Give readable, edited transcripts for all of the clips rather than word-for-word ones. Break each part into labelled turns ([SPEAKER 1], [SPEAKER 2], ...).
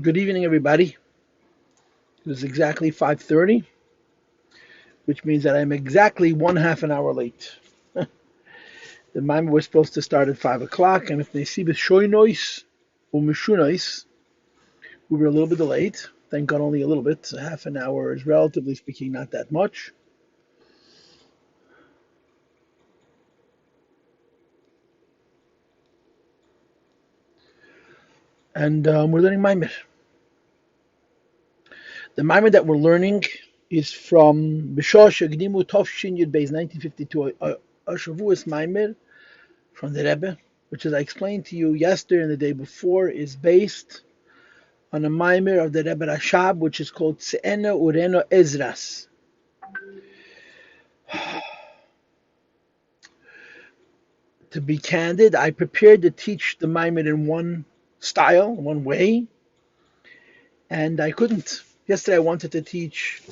[SPEAKER 1] Good evening, everybody. It is exactly 5:30, which means that I'm exactly one half an hour late. The mime was supposed to start at 5 o'clock, and if they see the shoynois or mishunois, we were a little bit delayed. Thank God, only a little bit. A half an hour is relatively speaking not that much. And we're learning mime. The mime that we're learning is from Bishosh Agdimu Tovshin Yud Beis 1952, a Shavuos mime from the Rebbe, which, as I explained to you yesterday and the day before, is based on a mimer of the Rebbe Rashab, which is called Tse'ena Ureno Ezras. To be candid, I prepared to teach the mimer in one style, one way, and I couldn't. Yesterday I wanted to teach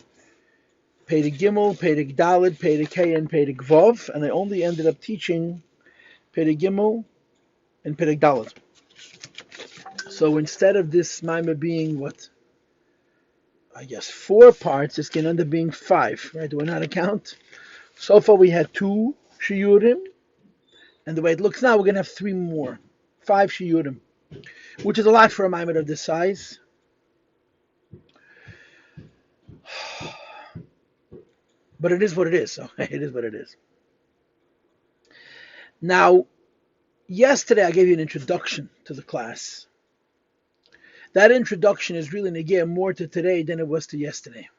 [SPEAKER 1] Perek Gimel, Perek Dalet, Perek Hey, and Perek Vav, and I only ended up teaching Perek Gimel and Perek Dalet. So instead of this mimer being I guess 4 parts, it's going to end up being 5, right? Do I know how to count? So far we had 2 shiurim, and the way it looks now, we're going to have 3 more. 5 shiurim, which is a lot for a maimed of this size. But it is what it is. So it is what it is. Now, yesterday I gave you an introduction to the class. That introduction is really negir more to today than it was to yesterday.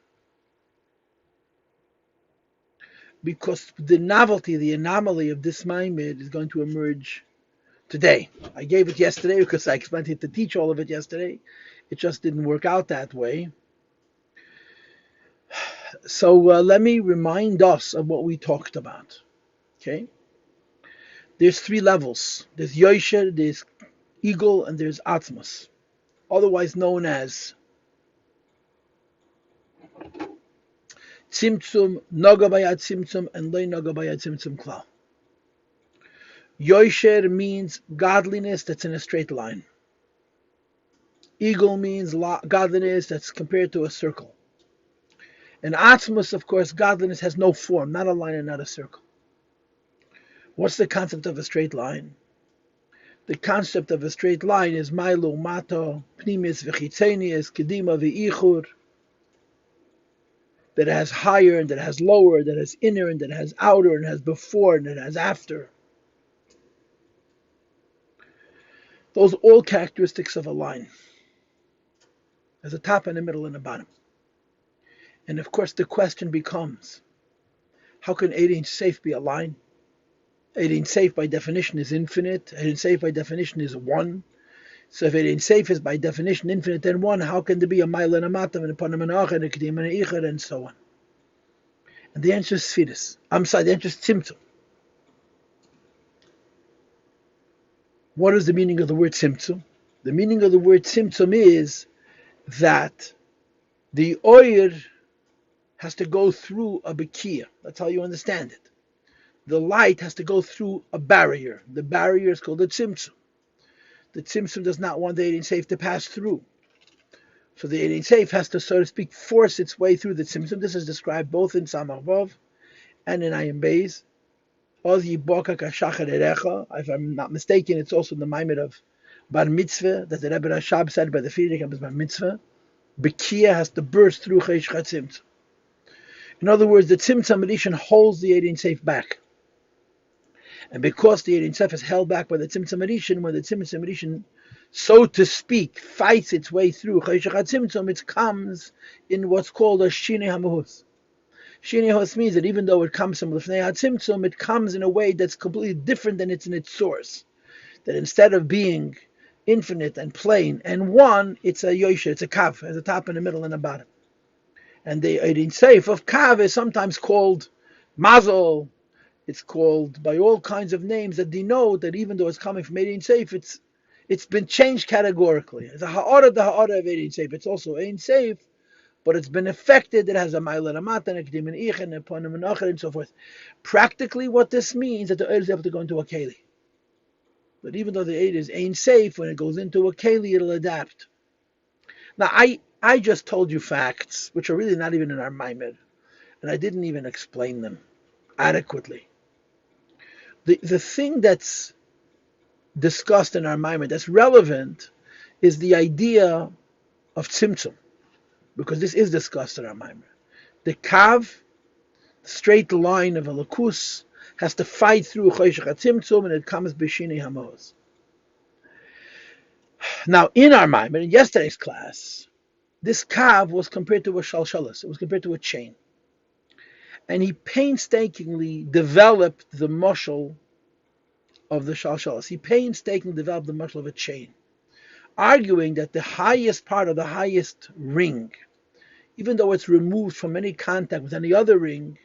[SPEAKER 1] Because the novelty, the anomaly of this maimed is going to emerge today. I gave it yesterday because I expected to teach all of it yesterday. It just didn't work out that way. So let me remind us of what we talked about. Okay, there's 3 levels. There's Yosher, there's Eagle, and there's Atmos, otherwise known as Tzimtzum, Noga Bayat Tzimtzum, and Lei Noga Bayat Tzimtzum Klal. Yosher means godliness that's in a straight line. Eagle means godliness that's compared to a circle. And Atmos, of course, godliness has no form, not a line and not a circle. What's the concept of a straight line? The concept of a straight line is Mailu, Mato, Pnimis, V'chitzenius, Kedima, V'ichur, that has higher and that has lower, that has inner and that has outer, and has before and that has after. Those are all characteristics of a line. There's a top and a middle and a bottom. And of course the question becomes, how can 8-inch safe be a line? 8-inch safe by definition is infinite. 8-inch safe by definition is 1. So if 8-inch safe is by definition infinite and 1, how can there be a mile and a matam and a panam and a acher and a kedim and a icher and so on? And the answer is Sfiris. I'm sorry, the answer is Tzimtzum. What is the meaning of the word Tzimtzum? The meaning of the word Tzimtzum is that the oyer has to go through a bekia. That's how you understand it. The light has to go through a barrier. The barrier is called a Tzimtzum. The Tzimtzum does not want the 8-inch safe to pass through. So the 8-inch safe has to, so to speak, force its way through the Tzimtzum. This is described both in Samach Vav and in Ayin Beis. If I'm not mistaken, it's also the Maimed of Bar Mitzvah that the Rebbe Rashab said by the Friedrich of Bar Mitzvah. Bekia has to burst through Cheshchat Tzimtzum. In other words, the Tzimtzum Rishon holds the 8-inch safe back. And because the 8-inch safe is held back by the Tzimtzum Rishon, when the Tzimtzum Rishon, so to speak, fights its way through Cheshchat Tzimtzum, it comes in what's called a Shinei HaMahus. Shinei HaMahus means that even though it comes from Lefnei HaTzimtzum, it comes in a way that's completely different than it's in its source. That instead of being infinite and plain and 1, it's a Yosher, it's a Kav, has a top and a middle and a bottom. And the 8-inch safe of Kav is sometimes called Mazel. It's called by all kinds of names that denote that even though it's coming from 8-inch safe, it's been changed categorically. It's a ha'ara, the ha'ara of 8-inch safe. It's also 8-inch safe, but it's been affected. It has a ma'ila and a matan, a kedim and ichen, a ponim and acher, and so forth. Practically, what this means is that the 8 is able to go into a keli. But even though the 8 is 8 safe, when it goes into a keli, it'll adapt. Now, I just told you facts, which are really not even in our Maimed, and I didn't even explain them adequately. The thing that's discussed in our Maimed that's relevant is the idea of Tzimtzum, because this is discussed in our Maimed. The Kav, straight line of a Lakus, has to fight through Choshech HaTzimtzum, and it comes B'Shinei HaMoz. Now, in our Maimed, in yesterday's class, this Kav was compared to a Shalshalas. It was compared to a chain. And he painstakingly developed the mushal of the Shalshalas. He painstakingly developed the mushal of a chain, arguing that the highest part of the highest ring, even though it's removed from any contact with any other ring,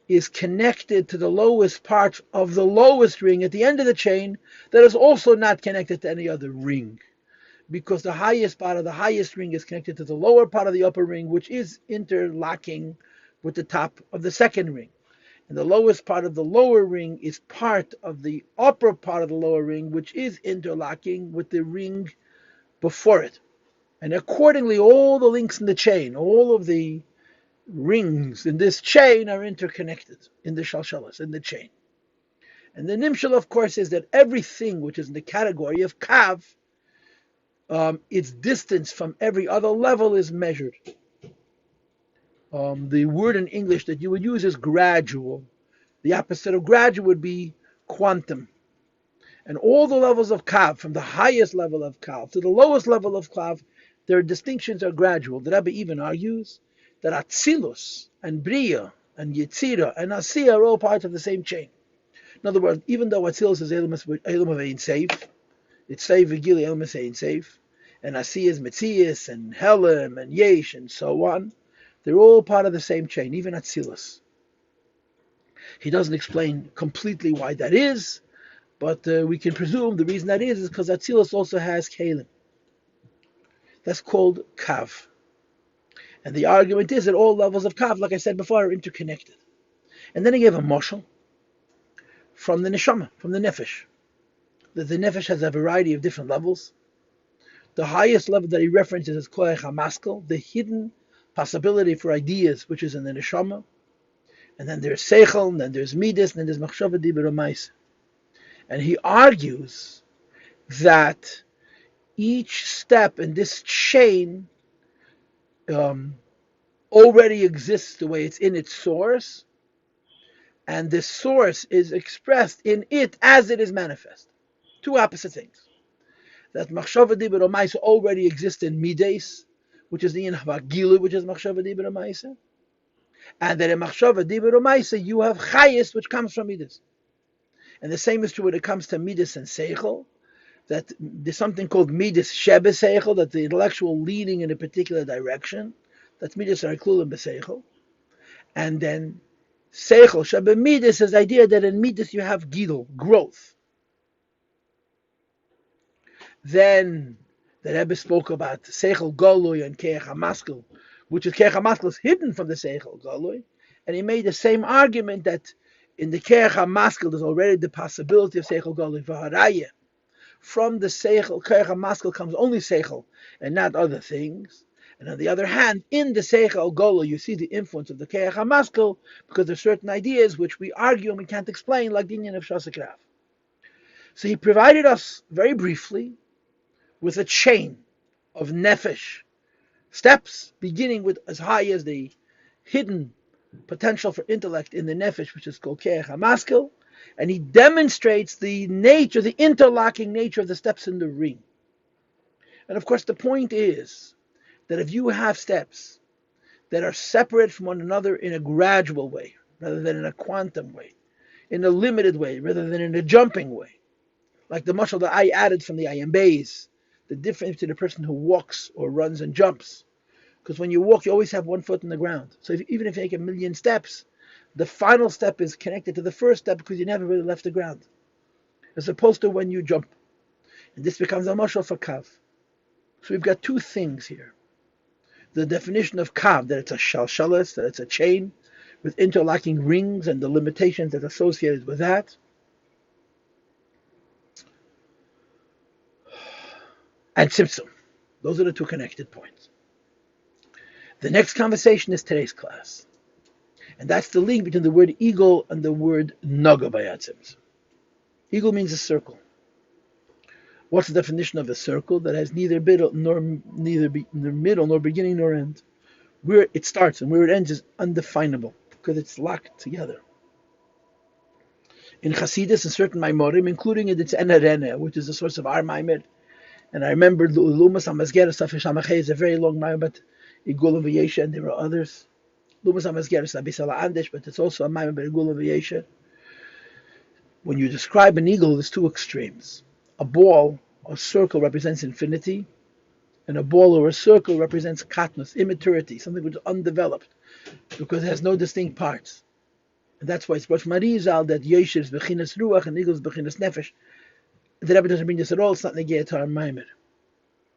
[SPEAKER 1] is connected to the lowest part of the lowest ring at the end of the chain that is also not connected to any other ring. Because the highest part of the highest ring is connected to the lower part of the upper ring, which is interlocking with the top of the second ring. And the lowest part of the lower ring is part of the upper part of the lower ring, which is interlocking with the ring before it. And accordingly, all the links in the chain, all of the rings in this chain are interconnected in the shalshalas, in the chain. And the nimshal, of course, is that everything which is in the category of kav, its distance from every other level is measured. The word in English that you would use is gradual. The opposite of gradual would be quantum. And all the levels of kav, from the highest level of kav to the lowest level of kav, their distinctions are gradual. The Rebbe even argues that Atzilus and Bria and Yetzira and Asiya are all parts of the same chain. In other words, even though Atzilus is Elam of Ein Seif, it's Seif Vigili Elam of Ein Seif, and Asiya is Metzias and Helam and Yesh and so on, they're all part of the same chain, even Atzilus. He doesn't explain completely why that is, but we can presume the reason that is because Atzilus also has Kalim. That's called Kav. And the argument is that all levels of Kav, like I said before, are interconnected. And then he gave a moshel from the neshama, from the nefesh. That the nefesh has a variety of different levels. The highest level that he references is koach hamaskel, the hidden possibility for ideas, which is in the neshama. And then there's seichel, and then there's midas, and then there's machshava dibur u'maisa. And he argues that each step in this chain already exists the way it's in its source, and this source is expressed in it as it is manifest. Two opposite things. That machshava dibur u'maisa already exists in midas, which is the in havagilu, which is machshava dibur u'maisa, and that in machshava dibur u'maisa you have chayis, which comes from midas. And the same is true when it comes to midas and seichel, that there's something called midas shebe seichel, that the intellectual leading in a particular direction, that's midas are included in seichel. And then seichel shebe midas is the idea that in midas you have gidul, growth. Then the Rebbe spoke about seichel golui and keach hamaskel, which is keach hamaskel is hidden from the seichel golui, and he made the same argument that in the keach hamaskel there's already the possibility of seichel golui v'haraya. From the seichel, keach hamaskel comes only seichel and not other things. And on the other hand, in the seichel golui you see the influence of the keach hamaskel because there are certain ideas which we argue and we can't explain, like the inyan of shasakrav. So he provided us very briefly with a chain of nefesh steps, beginning with as high as the hidden potential for intellect in the nefesh, which is called keach hamaskel, and he demonstrates the nature, the interlocking nature of the steps in the ring. And of course, the point is that if you have steps that are separate from one another in a gradual way, rather than in a quantum way, in a limited way, rather than in a jumping way, like the mashal that I added from the ayam bays, the difference between a person who walks or runs and jumps. Because when you walk, you always have one foot in the ground. So even if you take 1,000,000 steps, the final step is connected to the first step because you never really left the ground. As opposed to when you jump. And this becomes a mashal for kav. So we've got two things here. The definition of kav, that it's a shalshalas, that it's a chain with interlocking rings and the limitations that are associated with that. And tzimtzum. Those are the two connected points. The next conversation is today's class. And that's the link between the word eagle and the word naga bayatzimtzum. Eagle means a circle. What's the definition of a circle? That has neither middle nor beginning nor end. Where it starts and where it ends is undefinable because it's locked together. In Hasidus and certain Maimorim, including in its Enerene, which is the source of our Maimir, and I remember Lumas HaMazgeres Safishamachei is a very long Maimir, but Igul and V'yesha, and there were others. Lumas HaMazgeres Abisala Andesh, but it's also a Maimir by Igul and V'yesha. When you describe an eagle, there's two extremes. A ball or circle represents infinity, and a ball or a circle represents katnus, immaturity, something which is undeveloped, because it has no distinct parts. And that's why it's Rosh Marizal that Yesher is Bechinas Ruach and Eagle is Bechinas Nefesh. The Rebbe doesn't bring this at all, it's not negate to our Maimer.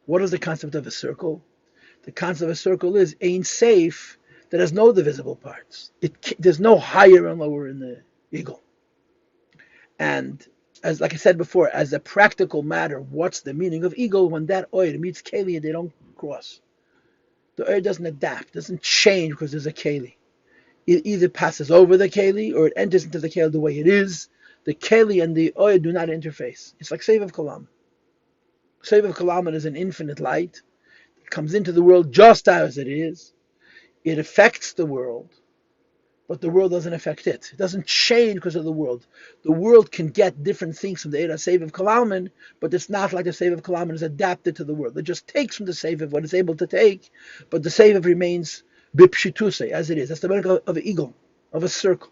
[SPEAKER 1] What is the concept of a circle? The concept of a circle is Ein Seif that has no divisible parts. There's no higher and lower in the eagle. And as like I said before, as a practical matter, what's the meaning of eagle? When that oir meets keli, they don't cross. The oir doesn't adapt, doesn't change because there's a keli. It either passes over the keli or it enters into the keli the way it is. The keli and the oir do not interface. It's like Seif of Kalam. Seif of Kalam is an infinite light. It comes into the world just as it is. It affects the world, but the world doesn't affect it. It doesn't change because of the world. The world can get different things from the Eira Seif of Kalaman, but it's not like the Seif of Kalaman is adapted to the world. It just takes from the Seif of what it's able to take, but the Seif remains bipshituse, as it is. That's the meaning of an eagle, of a circle.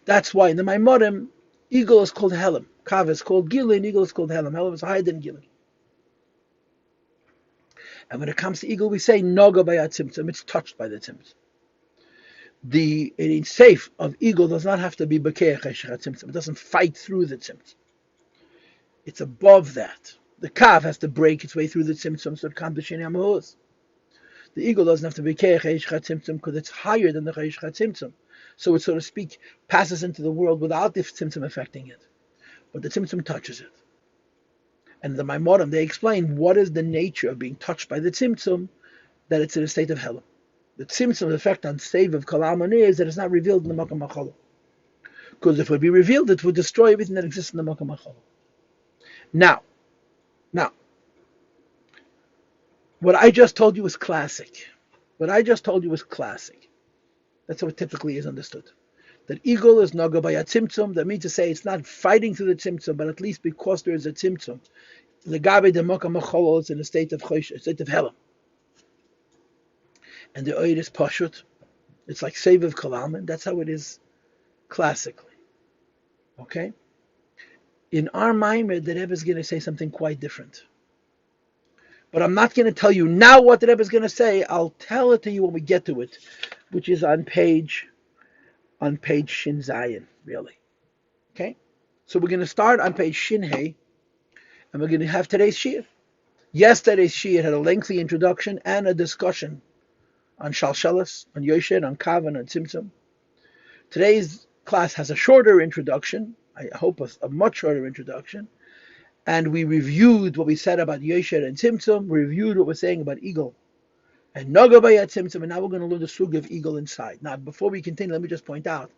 [SPEAKER 1] That's why in the Maimorim, eagle is called Helam. Kav is called Gilin, eagle is called Helam. Helam is higher than Gilin. And when it comes to eagle, we say Noga Bayat Tzimtzum, it's touched by the Tzimtzum. The Seif of eagle does not have to be Bekeach Eshechat Tzimtzum. It doesn't fight through the Tzimtzum. It's above that. The Kav has to break its way through the Tzimtzum so it comes to Sheni HaMahuz. The eagle doesn't have to be Bekeach Eshechat Tzimtzum because it's higher than the Eshechat Tzimtzum. So it, so to speak, passes into the world without the Tzimtzum affecting it. But the Tzimtzum touches it. And the Maimorim, they explain what is the nature of being touched by the Tzimtzum, that it's in a state of Helam. The Tzimtzum's effect on Seif of Kalaman is that it's not revealed in the Makam HaCholol. Because if it would be revealed, it would destroy everything that exists in the Makam HaCholol. Now, what I just told you is classic. That's how it typically is understood. That eagle is Naga by a Tzimtzum. That means to say it's not fighting through the Tzimtzum, but at least because there is a Tzimtzum. The Gabi de Makam HaCholol is in a state of Chosh, a state of Helam. And the oir is pashut. It's like Seif of Kalaman. That's how it is classically. Okay? In our Maimer, the Rebbe is going to say something quite different. But I'm not going to tell you now what the Rebbe is going to say. I'll tell it to you when we get to it, which is on page Shin Zayin, really. Okay? So we're going to start on page Shin Hey, and we're going to have today's Shir. Yesterday's Shir had a lengthy introduction and a discussion on Shalshelis, on Yosher, on Kavan, on Tzimtzum. Today's class has a shorter introduction, I hope a much shorter introduction, and we reviewed what we said about Yosher and Tzimtzum, we reviewed what we're saying about Eagle and Nogabaya Tzimtzum, and now we're going to learn the Sug of Eagle inside. Now, before we continue, let me just point out,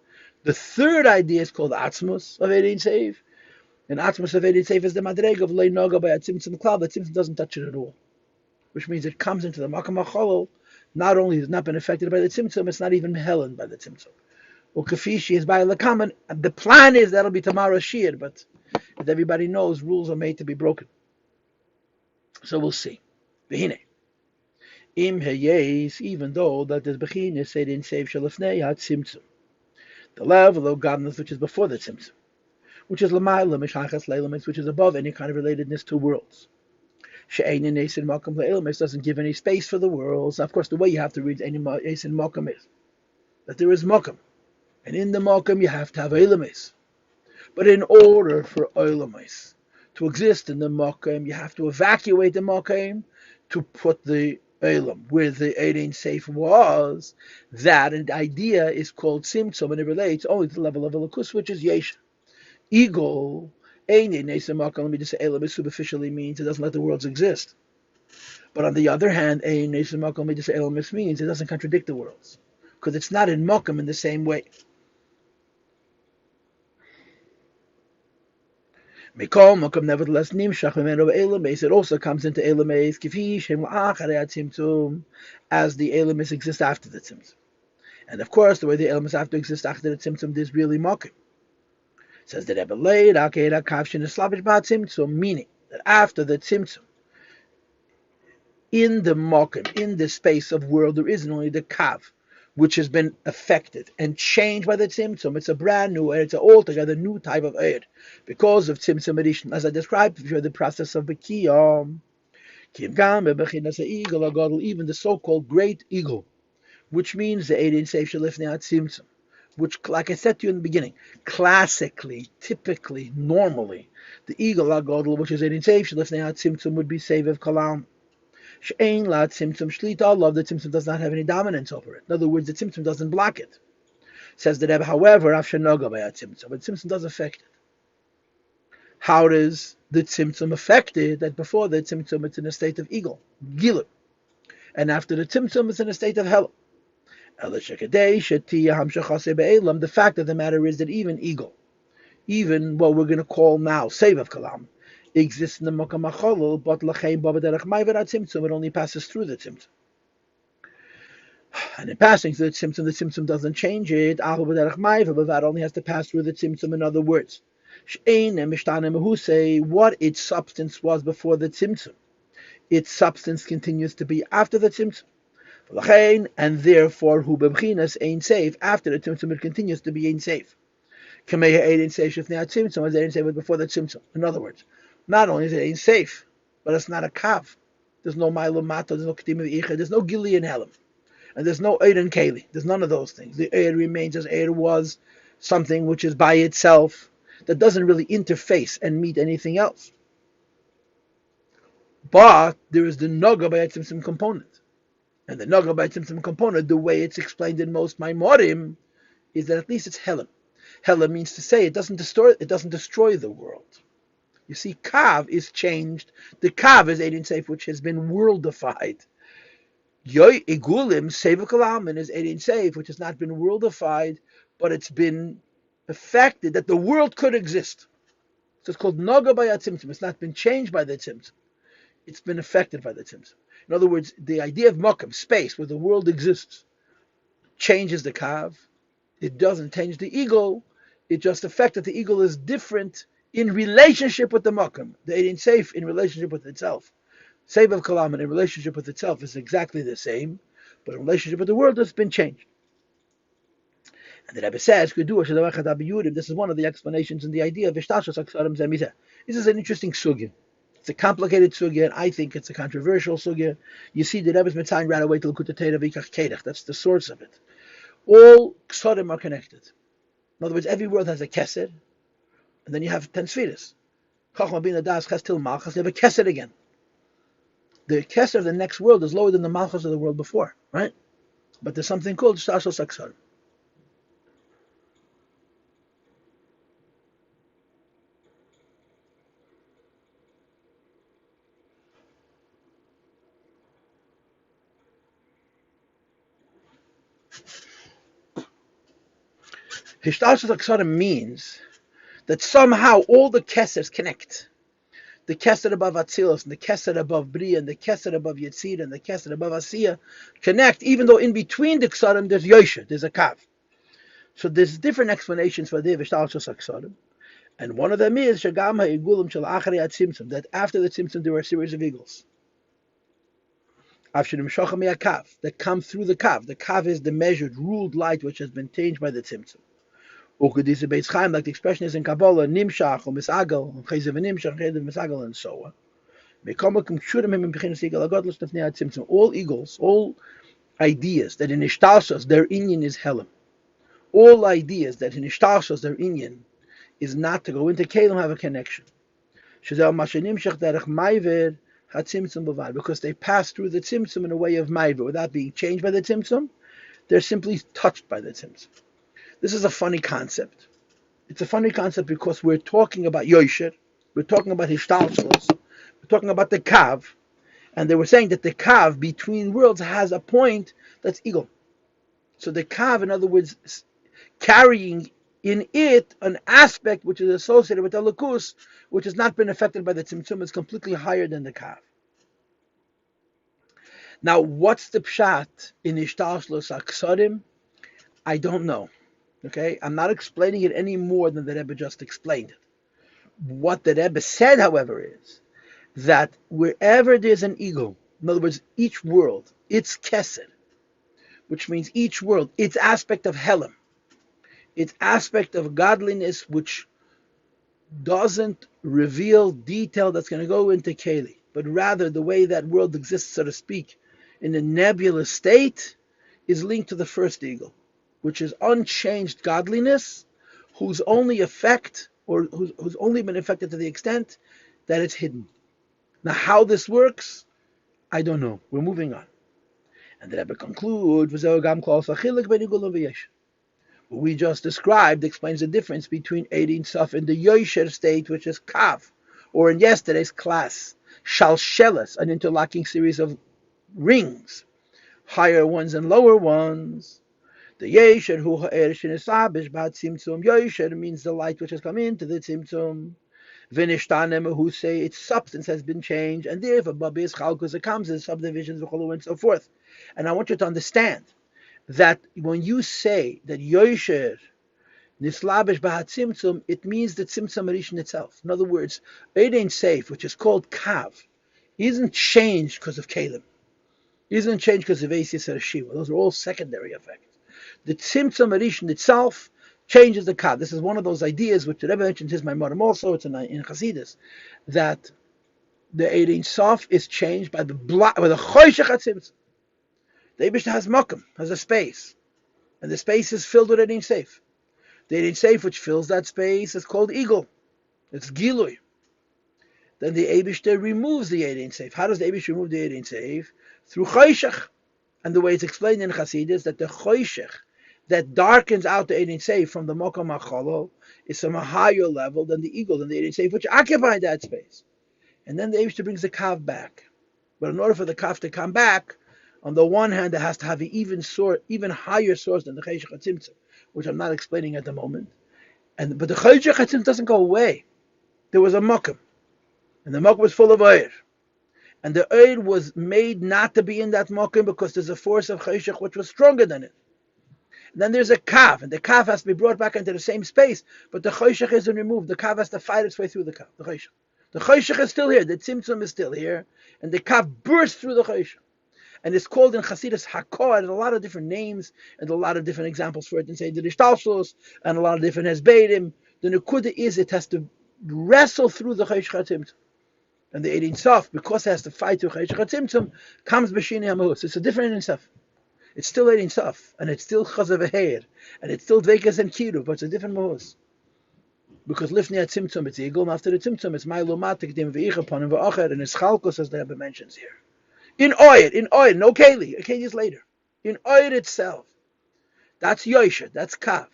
[SPEAKER 1] the third idea is called Atzmus of Erein Seif, and Atzmus of Erein Seif is the Madreg of Lei Nogabaya Tzimtzum Klal, but Tzimtzum doesn't touch it at all, which means it comes into the Makam HaCholol. Not only has it not been affected by the Tzimtzum, it's not even Helen by the Tzimtzum. Well, Kafishi is by Lakaman. The plan is that'll be tomorrow's Shir, but as everybody knows, rules are made to be broken. So we'll see. V'hine. Im heyes, even though that there's Bechine said in Seif Shalafnei had Tzimtzum. The level of godliness which is before the Tzimtzum, which is Lamayla Mishachas Leilamis, which is above any kind of relatedness to worlds. She'ein Esin Makam Le'ilmis doesn't give any space for the worlds. Of course, the way you have to read Esin Makam is that there is Makam. And in the Makam, you have to have Eilamis. But in order for Eilamis to exist in the Makam, you have to evacuate the Makam to put the Eilam where the Erein Seif was. That idea is called Tzimtzum, and it relates only to the level of Elokus, which is Yesh. Eagle, let me just say, Eilam superficially means it doesn't let the worlds exist. But on the other hand, ein nesim makom midas elamis means it doesn't contradict the worlds, because it's not in makom in the same way. Mikol makom nevertheless nimshach memenu elamis. It also comes into elamis kifi shem la'acharei tzimtzum, as the elamis exists after the tzimtzum. And of course, the way the elamis have to exist after the tzimtzum is really makom. Says the Rebbe laid akeda kavshin eslavish ba tzimtzum, meaning that after the tzimtzum, in the makom, in the space of world, there isn't only the kav, which has been affected and changed by the tzimtzum. It's a brand new, it's an altogether new type of eir, because of tzimtzum addition, as I described before, the process of bekiyah. Even the so-called great eagle, which means the Eidin Seif Shalifnei Tzimtzum, which, like I said to you in the beginning, classically, typically, normally, the eagle Agadol, which is Eidin Seif Shalifnei Tzimtzum, would be Sevev Kalam. She'ein La Tzimtzum Shlita Love, the Tzimtzum does not have any dominance over it. In other words, the Tzimtzum doesn't block it. Says the Rebbe, however, Av Shenoga by a Tzimtzum, but Tzimtzum does affect it. How does the Tzimtzum affect it? That before the Tzimtzum it's in a state of eagle, Gilu, and after the Tzimtzum it's in a state of Hell. The fact of the matter is that even eagle, even what we're going to call now Sevav Kalam, exists in the Mokam HaCholol, but L'chein Ba B'derech Ma'aver HaTzimtzum, it only passes through the Tzimtzum. And in passing through the Tzimtzum doesn't change it. Ahu B'derech Ma'aver, but that only has to pass through the Tzimtzum. In other words, She'ein Mishtane Mehusei, what its substance was before the Tzimtzum, its substance continues to be after the Tzimtzum. And therefore, who b'mchinas ain't safe after the tzimtzum, it continues to be ain't safe. Kameya ain't safe shifnei tzimtzum, as ain't safe before the tzimtzum. In other words, not only is it ain't safe, but it's not a kav. There's no milo mato, there's no kedim v'icha, there's no gili in helam, and there's no eir and keli. There's none of those things. The eir remains as eir was, something which is by itself, that doesn't really interface and meet anything else. But there is the noga by a tzimtzum component. And the Naga by Tzimtzum component, the way it's explained in most Maimorim, is that at least it's Helam. Helam means to say it doesn't destroy the world. You see, Kav is changed. The Kav is Eidin Seif, which has been worldified. Yoy Igulim Sevukalamin is Eidin Seif, which has not been worldified, but it's been affected that the world could exist. So it's called Naga by Tzimtzum. It's not been changed by the Tzimtzum. It's been affected by the Tzimtzum. In other words, the idea of Mokum, space, where the world exists, changes the Kav. It doesn't change the ego. It just affects that the ego is different in relationship with the Mokum. The Eidin Seif in relationship with itself. Seif of Kalam in relationship with itself is exactly the same, but in relationship with the world it's been changed. And the Rebbe says, this is one of the explanations in the idea of Ishtashos Aksarim Zemizeh. This is an interesting sugya. It's a complicated sugya, and I think it's a controversial sugya. You see, the Rebbe's Mitzayin right away to L'kutei Torah V'ikach Kedach. That's the source of it. All Ksarim are connected. In other words, every world has a Kesed, and then you have 10 Sfiras. Chachma Bina Das Ches Til Malchus, you have a Kesed again. The Kesed of the next world is lower than the Malchus of the world before, right? But there's something called Shtashos Aksarim. Hishtashos Aksarim means that somehow all the Kesers connect. The Keser above Atzilus, and the Keser above Bria, and the Keser above Yetzirah, and the Keser above Asiya connect, even though in between the Ksarim there's Yosher, there's a Kav. So there's different explanations for the Hishtashos Aksarim. And one of them is Shagam ha'igulim shel acharei hatzimtzum, that after the tzimtzum there were a series of eagles. That come through the Kav. The Kav is the measured, ruled light which has been changed by the tzimtzum. Like the expression is in Kabbalah, Nimshach or Misagal, Chezev Nimshach, Chezev Misagal, and so on. All eagles, all ideas that in Ishtalshos their inyan is Helam. All ideas that in Ishtalshos their inyan is not to go into Kelim have a connection. Because they pass through the Tzimtzum in a way of Maiver without being changed by the Tzimtzum, they're simply touched by the Tzimtzum. This is a funny concept. It's a funny concept because we're talking about Yosher, we're talking about Hishtalshos, we're talking about the Kav, And they were saying that the kav between worlds has a point that's eagle. So the kav, in other words, carrying in it an aspect which is associated with the lakus, which has not been affected by the tzimtzum, is completely higher than the kav. Now, what's the pshat in Ishtalshlos Aksarim? I don't know. Okay, I'm not explaining it any more than the Rebbe just explained it. What the Rebbe said, however, is that wherever there's an ego, in other words, each world, its kesed, which means each world, its aspect of helam, its aspect of godliness, which doesn't reveal detail that's going to go into Keli, but rather the way that world exists, so to speak, in a nebulous state, is linked to the first eagle, which is unchanged godliness, whose only effect, or who's only been affected to the extent that it's hidden. Now, how this works, I don't know. We're moving on. And the Rebbe concludes, what we just described explains the difference between Ein Sof and the Yosher state, which is Kav, or in yesterday's class, Shalshelas, an interlocking series of rings, higher ones and lower ones. The Yesher hu ha'er shenesabish b'at tzimtzum. Yosher means the light which has come into the tzimtzum. V'nishtanem who say its substance has been changed, and therefore babis chalkus, it comes in subdivisions and so forth. And I want you to understand that when you say that Yosher nislabish b'at tzimtzum, it means the tzimtzum rishon itself. In other words, Ein Seif, which is called Kav, isn't changed because of Kalim. Isn't changed because of Asis or Shiva. Those are all secondary effects. The Tzimtzum Rishon itself changes the Kav. This is one of those ideas which the Rebbe mentioned his Maimorim also, it's in Chasidus, that the Ein Sof is changed by the Choshech HaTzimtzum. The Eibishter has Makam, has a space, and the space is filled with Ein Seif. The Ein Seif which fills that space is called Eagle. It's Gilui. Then the Eibishter removes the Ein Seif. How does the Eibishter remove the Ein Seif? Through Choshech. And the way it's explained in Chasidus, that the Choshech that darkens out the Ein Seif from the Mokom HaCholol is from a higher level than the Eagle, than the Ein Seif, which occupied that space. And then the Eibishter brings the Kav back. But in order for the Kav to come back, on the one hand, it has to have an even higher source than the Choshech HaTzimtzum, which I'm not explaining at the moment. But the Choshech HaTzimtzum doesn't go away. There was a Mokom, and the Mokom was full of Eir. And the Eir was made not to be in that Mokim because there's a force of Choshech which was stronger than it. And then there's a Kav, and the Kav has to be brought back into the same space, but the Choshech isn't removed. The Kav has to fight its way through the Kav, the Choshech. The Choshech is still here, the Tzimtzum is still here, and the Kav bursts through the Choshech. And it's called in Chasidus Hakor, and a lot of different names, and a lot of different examples for it, and say the Ishtalshlos, and a lot of different Hezbeidim. The Nekuda is it has to wrestle through the Choshech HaTzimtzum. And the Ein Sof, because it has to fight through Choshech HaTzimtzum, comes B'Shini HaMahus. It's a different Ein Sof. It's still Ein Sof, and it's still Chazav Heir, and it's still Dveikas and Kiru, but it's a different Mahus. Because Lifnei HaTzimtzum, it's Eagle, and after the Tzimtzum, it's Ma'ilo Matik, Dim V'ich upon him V'acher, and it's Chalkos, as the Rebbe mentions here. In Oyer, no Keli. Keli is later. In Oyer itself. That's Yosher, that's Kav.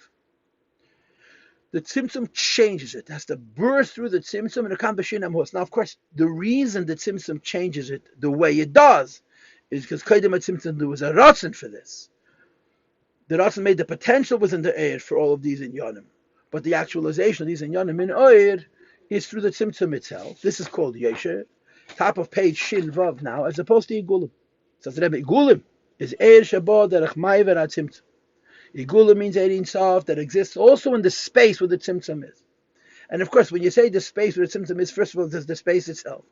[SPEAKER 1] The Tzimtzum changes it. It has to burst through the Tzimtzum and it comes B'Shin HaMahus. Now, of course, the reason the Tzimtzum changes it the way it does is because Kodim HaTzimtzum, there was a Ratzon for this. The Ratzon made the potential was in the Eir for all of these Inyanim. But the actualization of these Inyanim in Oyer is through the Tzimtzum itself. This is called Yosher. Top of page Shin Vav now, as opposed to Igulim. So the Rebbe, Igulim is Eir Shabbat Derech Ma'aver HaTzimtzum. Igula means Ein Sof that exists also in the space where the Tzimtzum is. And of course, when you say the space where the Tzimtzum is, first of all, there's the space itself.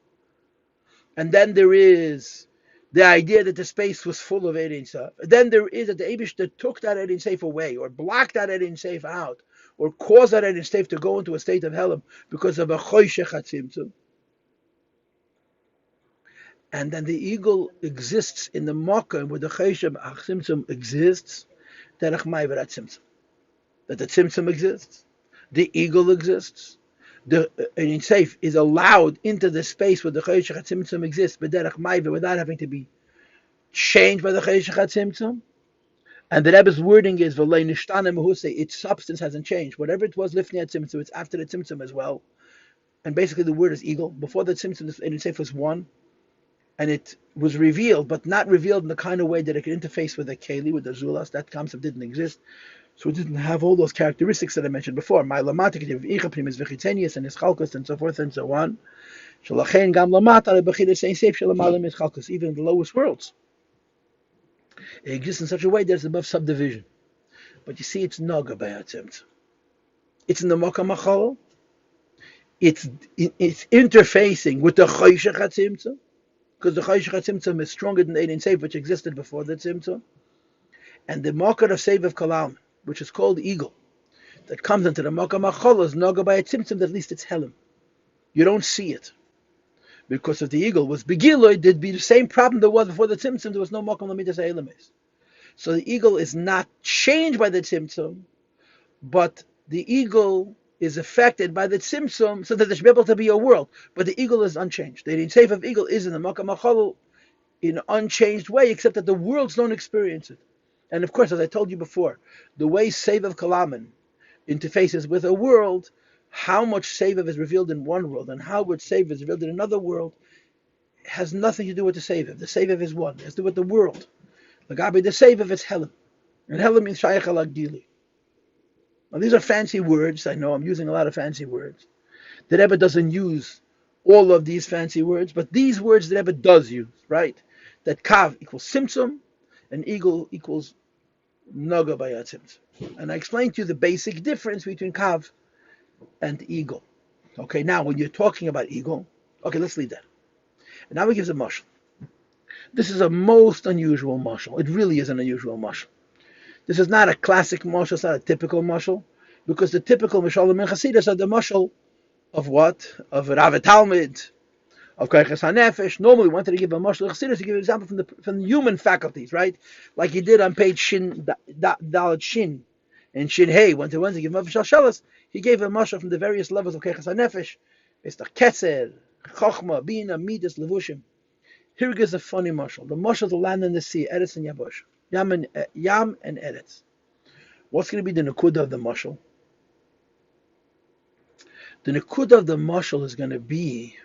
[SPEAKER 1] And then there is the idea that the space was full of Ein Sof. Then there is that the Eibishter took that Ein Sof away, or blocked that Ein Sof out, or caused that Ein Sof to go into a state of Helam because of a Choshech HaTzimtzum. And then the eagle exists in the Makkah where the Choshech HaTzimtzum exists. That the Tzimtzum exists, the eagle exists, the Ein Sof is allowed into the space where the Choshech HaTzimtzum exists, but derech ma'aver, without having to be changed by the Choshech HaTzimtzum. And the Rebbe's wording is v'lei nishtana mehuse, its substance hasn't changed. Whatever it was lifnei HaTzimtzum, it's after the Tzimtzum as well. And basically the word is eagle. Before the Tzimtzum, the Ein Sof was one, and it was revealed, but not revealed in the kind of way that it could interface with the Keli, with the Zulas. That concept didn't exist. So it didn't have all those characteristics that I mentioned before. My lamatik and his chalkos and so forth and so on. Even in the lowest worlds, it exists in such a way that it's above subdivision. But you see, it's noga by attempt. It's in the Mokam Achol. It's interfacing with the Choshech HaTzimtzum, because the Choshech HaTzimtzum is stronger than the Ein Seif, which existed before the Tzimtzum. And the Mokar of Seif of Kalam, which is called Eagle, that comes into the Mokam Achol is noga by a Tzimtzum, that at least it's Helim. You don't see it. Because if the eagle was Begiloid, there'd be the same problem there was before the Tzimtzum. There was no Mokam Lamidas Eilemes. So the eagle is not changed by the Tzimtzum, but the eagle is affected by the Tzimtzum so that there should be able to be a world. But the eagle is unchanged. The Seif of eagle is in the Mokam Achol in an unchanged way, except that the worlds don't experience it. And of course, as I told you before, the way Seif of Kalaman interfaces with a world, how much Seif is revealed in one world and how much Seif is revealed in another world has nothing to do with the Seif. The Seif is one. It has to do with the world. The Seif is Helim. And Helim means Shayach al Agdili. Now these are fancy words. I know I'm using a lot of fancy words. The Rebbe doesn't use all of these fancy words, but these words the Rebbe does use, right? That Kav equals Simtsum and Eagle equals Noga by Tzimtzum. And I explained to you the basic difference between Kav and eagle. Okay, now when you're talking about eagle, okay, let's leave that. And now he gives a mashal. This is a most unusual mashal. It really is an unusual mashal. This is not a classic mashal, it's not a typical mashal, because the typical mashalim in Chassidus are the mashal of what? Of Rav Talmud, of Koiches HaNefesh. Normally, we wanted to give a mashal of Chassidus, to give an example from the human faculties, right? Like he did on page Shin, Dalet Shin, and Shin Hey, when to give him Shalas, he gave a mashal from the various levels of Koiches HaNefesh. It's the Ketzer, Chochma, Bina, Midas, Levushim. Here is a funny mashal. The mashal of the land and the sea, Eretz and Yabosh. Yam and Eretz. What's going to be the Nakuda of the mashal? The Nakuda of the mashal is going to be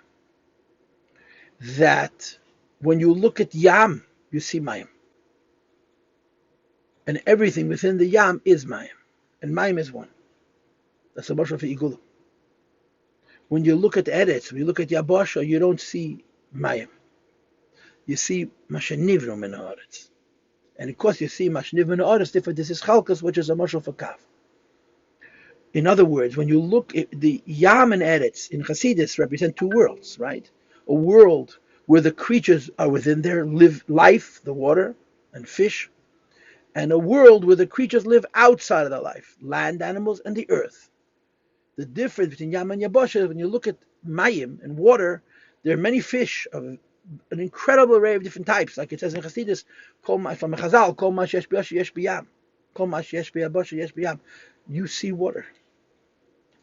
[SPEAKER 1] that when you look at Yam, you see Mayim. And everything within the Yam is Mayim. And Mayim is one. That's the mashal for Igula. When you look at Eretz, when you look at Yabosha, you don't see Mayim. You see Mashenivru min haaretz. And of course you see Mashenivru min haaretz, different. This is Chalkas, which is a mashal for Kav. In other words, when you look at the Yam and Eretz in Chassidus represent two worlds, right? A world where the creatures are within there, live life, the water and fish, and a world where the creatures live outside of the life, land animals and the earth. The difference between Yam and Yabosha is when you look at Mayim and water, there are many fish of an incredible array of different types, like it says in Chassidus, from Chazal, Kol ma sheyesh b'yosha yesh b'yam, Kol ma sheyesh b'yabosha yesh b'yam. You see water,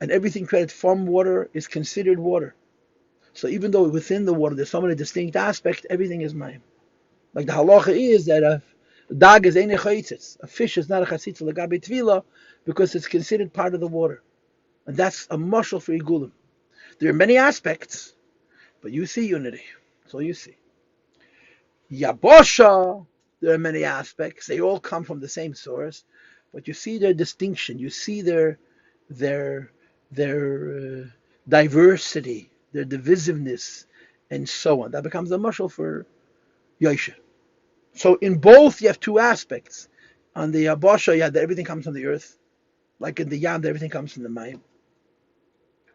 [SPEAKER 1] and everything created from water is considered water. So even though within the water there's so many distinct aspects, everything is mayim. Like the halacha is that a dag is eine chayitzis, a fish is not a chayitzis legabe tvila because it's considered part of the water, and that's a mashal for igulim. There are many aspects, but you see unity. So you see. Yabosha, there are many aspects. They all come from the same source, but you see their distinction. You see their diversity, their divisiveness, and so on. That becomes a mashal for Yosha. So in both you have two aspects. On the Yabosha, that everything comes from the earth. Like in the Yam, that everything comes from the Mayim.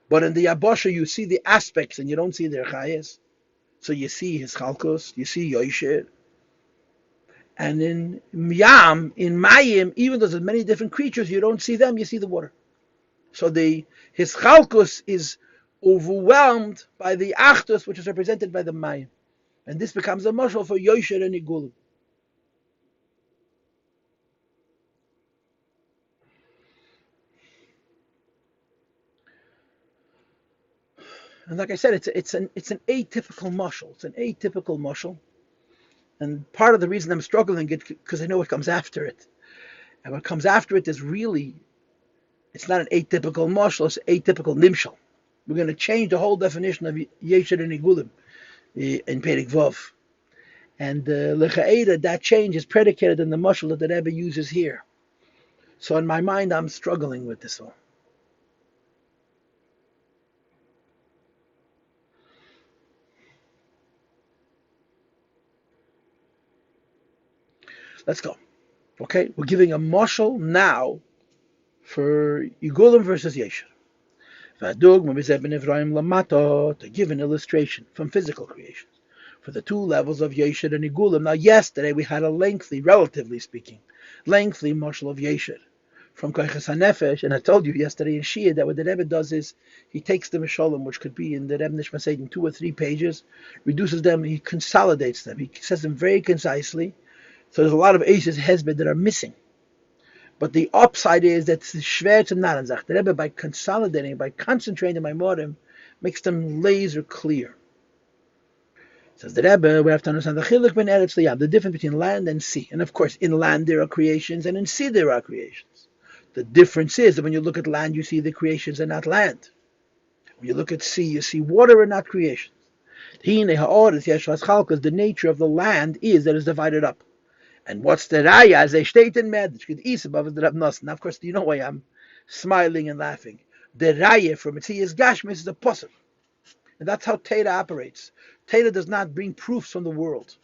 [SPEAKER 1] But in the Yabosha, you see the aspects and you don't see their chayes. So you see his chalkos, you see Yosher. And in Yam, in Mayim, even though there's many different creatures, you don't see them, you see the water. So his chalkos is overwhelmed by the Achdus, which is represented by the Mayim. And this becomes a mashal for Yosher and Igulim. And like I said, it's an atypical mashal. It's an atypical mashal. And part of the reason I'm struggling it because I know what comes after it. And what comes after it is really, it's not an atypical mashal, it's atypical nimshal. We're going to change the whole definition of Yesher and Igulim in Perek Vav. And l'cha'eda, that change is predicated in the mashal that the Rebbe uses here. So in my mind, I'm struggling with this one. Let's go. Okay, we're giving a mashal now for Yigulim versus Yesher. To give an illustration from physical creations for the two levels of Yesher and Yigulim. Now, yesterday we had a lengthy, relatively speaking, lengthy mashal of Yesher from Koiches HaNefesh, and I told you yesterday in Shia that what the Rebbe does is he takes the Mishalim, which could be in the Rebbe Nishma in 2 or 3 pages, reduces them, he consolidates them, he says them very concisely. So there's a lot of Eishes Hezbed that are missing. But the upside is that it's schwer zum Narren sagt. The Rebbe, by consolidating, by concentrating my morim, makes them laser clear. Says the Rebbe, we have to understand the chiluk ben eretz liyam, the difference between land and sea. And of course, in land there are creations, and in sea there are creations. The difference is that when you look at land, you see the creations and not land. When you look at sea, you see water and not creations. The nature of the land is that it's divided up. And what's the raya? As they state in Medrash, above the Rabnos. Now, of course, you know why I'm smiling and laughing. The raya from Mitzias Gashmis is a posuk. And that's how Torah operates. Torah does not bring proofs from the world.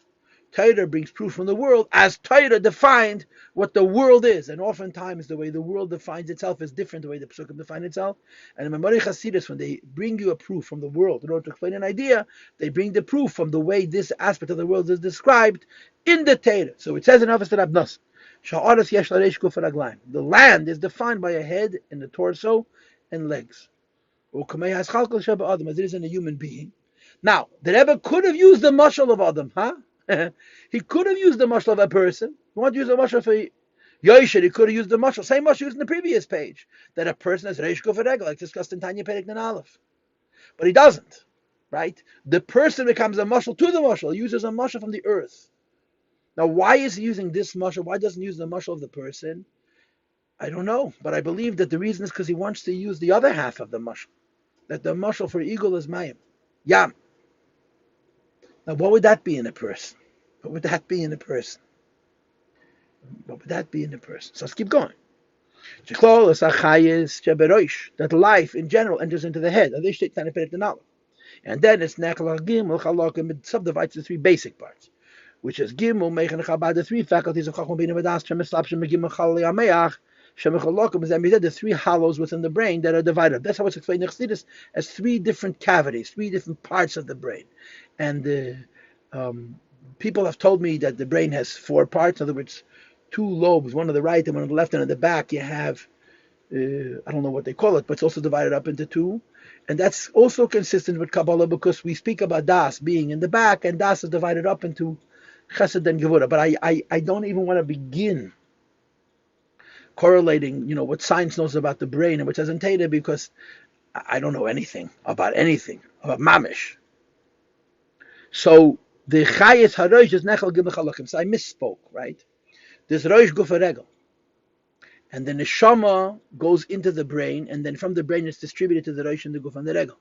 [SPEAKER 1] Torah brings proof from the world as Torah defined what the world is. And oftentimes the way the world defines itself is different the way the Pesukim define itself. And in Memori Chasidus, when they bring you a proof from the world in order to explain an idea, they bring the proof from the way this aspect of the world is described in the Torah. So it says in Avos Rabnos, the land is defined by a head and a torso and legs. As it is in a human being. Now, the Rebbe could have used the mashal of Adam, huh? He could have used the mashal of a person. He wanted to use the mashal for Yosher. He could have used the mashal, same mashal used in the previous page, that a person has reish gufar, like discussed in Tanya Perek Nun Aleph. But he doesn't, right? The person becomes a mashal to the mashal. He uses a mashal from the earth. Now, why is he using this mashal? Why doesn't he use the mashal of the person? I don't know, but I believe that the reason is because he wants to use the other half of the mashal. That the mashal for eagle is mayim, yam. Now, what would that be in a person? What would that be in a person? What would that be in a person? So let's keep going. That life in general enters into the head. And then it's it subdivides the 3 basic parts, which is the 3 faculties of the 3 hollows within the brain that are divided. That's how it's explained in Chassidus as 3 different cavities, 3 different parts of the brain. And people have told me that the brain has 4 parts. In other words, 2 lobes, one on the right and one on the left, and on the back you have, I don't know what they call it, but it's also divided up into 2. And that's also consistent with Kabbalah because we speak about Das being in the back, and Das is divided up into Chesed and Gevurah. But I don't even want to begin correlating, what science knows about the brain and what says in Torah, because I don't know anything about mamish. So the Chayes Harosh is Nechel Gimel Chalakim. So I misspoke, right? There's Rosh Gufar Regel, and the neshama goes into the brain, and then from the brain it's distributed to the Rosh and the Guf and the Regel.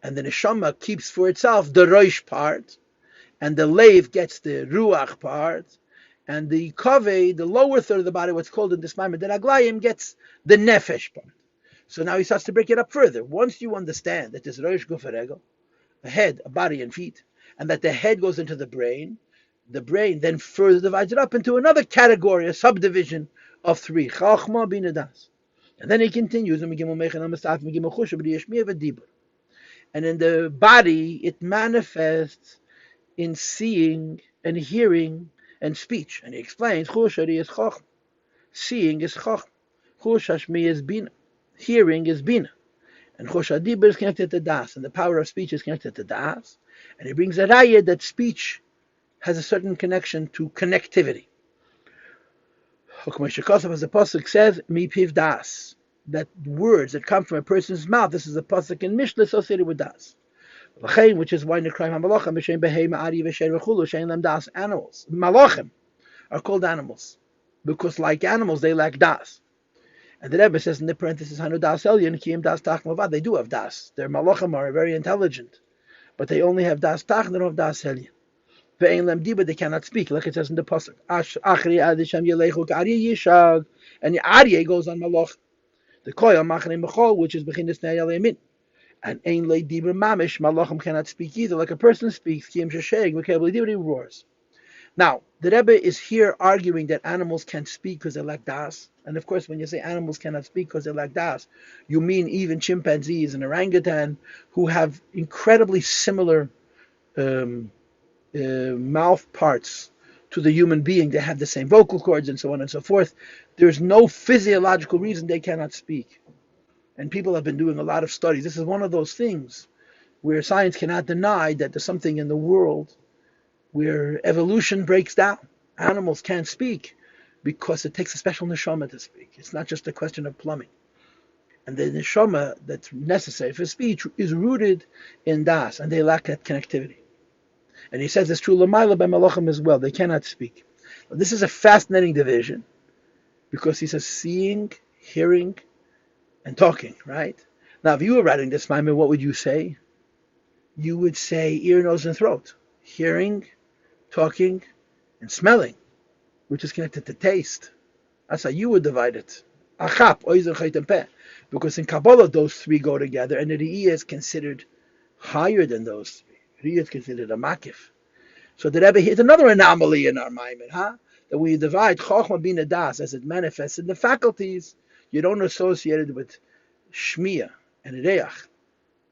[SPEAKER 1] And the neshama keeps for itself the Rosh part, and the Leiv gets the Ruach part, and the Kaveh, the lower third of the body, what's called in this Maimon, the Raglayim, gets the Nefesh part. So now he starts to break it up further. Once you understand that there's Rosh Gufar Regel, a head, a body, and feet, and that the head goes into the brain then further divides it up into another category, a subdivision of 3. Chachma bina das. And then he continues, and in the body, it manifests in seeing and hearing and speech. And he explains, is seeing is chachma, chushashmi is bina, hearing is bina. And choshadibur is connected to das, and the power of speech is connected to das. And he brings a raya that speech has a certain connection to connectivity. As the pasuk says, "Mi piv das," that words that come from a person's mouth. This is a pasuk in Mishnah associated with das, which is why in the Krayim HaMalachim b'shem behema ari v'sher v'chulu shein lam das. Animals, malachim, are called animals because, like animals, they lack das. And the Rebbe says in the parenthesis, "Hanu das elyon kiyim das tach mavad." They do have das. Their malachim are very intelligent, but they only have das tach. They don't have das elyon. Ve'ein lem diba, they cannot speak, like it says in the pasuk. Achri adishem yelechu k'ariyeh yishag, and the Aryeh goes on Malach. The koyal machane mechol, which is bechinas ne'ayal yamin. And ein le dibur mamish, malachim cannot speak either, like a person speaks. Kiyem shesheg v'kebel dibur, he roars. Now, the Rebbe is here arguing that animals can't speak because they lack das. And of course, when you say animals cannot speak because they lack das, you mean even chimpanzees and orangutan who have incredibly similar mouth parts to the human being. They have the same vocal cords and so on and so forth. There's no physiological reason they cannot speak. And people have been doing a lot of studies. This is one of those things where science cannot deny that there's something in the world where evolution breaks down. Animals can't speak because it takes a special neshama to speak. It's not just a question of plumbing. And the neshama that's necessary for speech is rooted in das, and they lack that connectivity. And he says it's true l'mayla by malachim as well. They cannot speak. Now, this is a fascinating division because he says seeing, hearing, and talking, right? Now, if you were writing this, Maimon, what would you say? You would say ear, nose, and throat. Hearing, talking, and smelling, which is connected to taste. That's how you would divide it. Achap, oizer, chait, and peh. Because in Kabbalah, those three go together, and the Re'iyah is considered higher than those three. Re'iyah is considered a makif. So the Rebbe hit another anomaly in our Maimon, that when you divide Chochmah Bina Das as it manifests in the faculties, you don't associate it with Shmiya and Reach.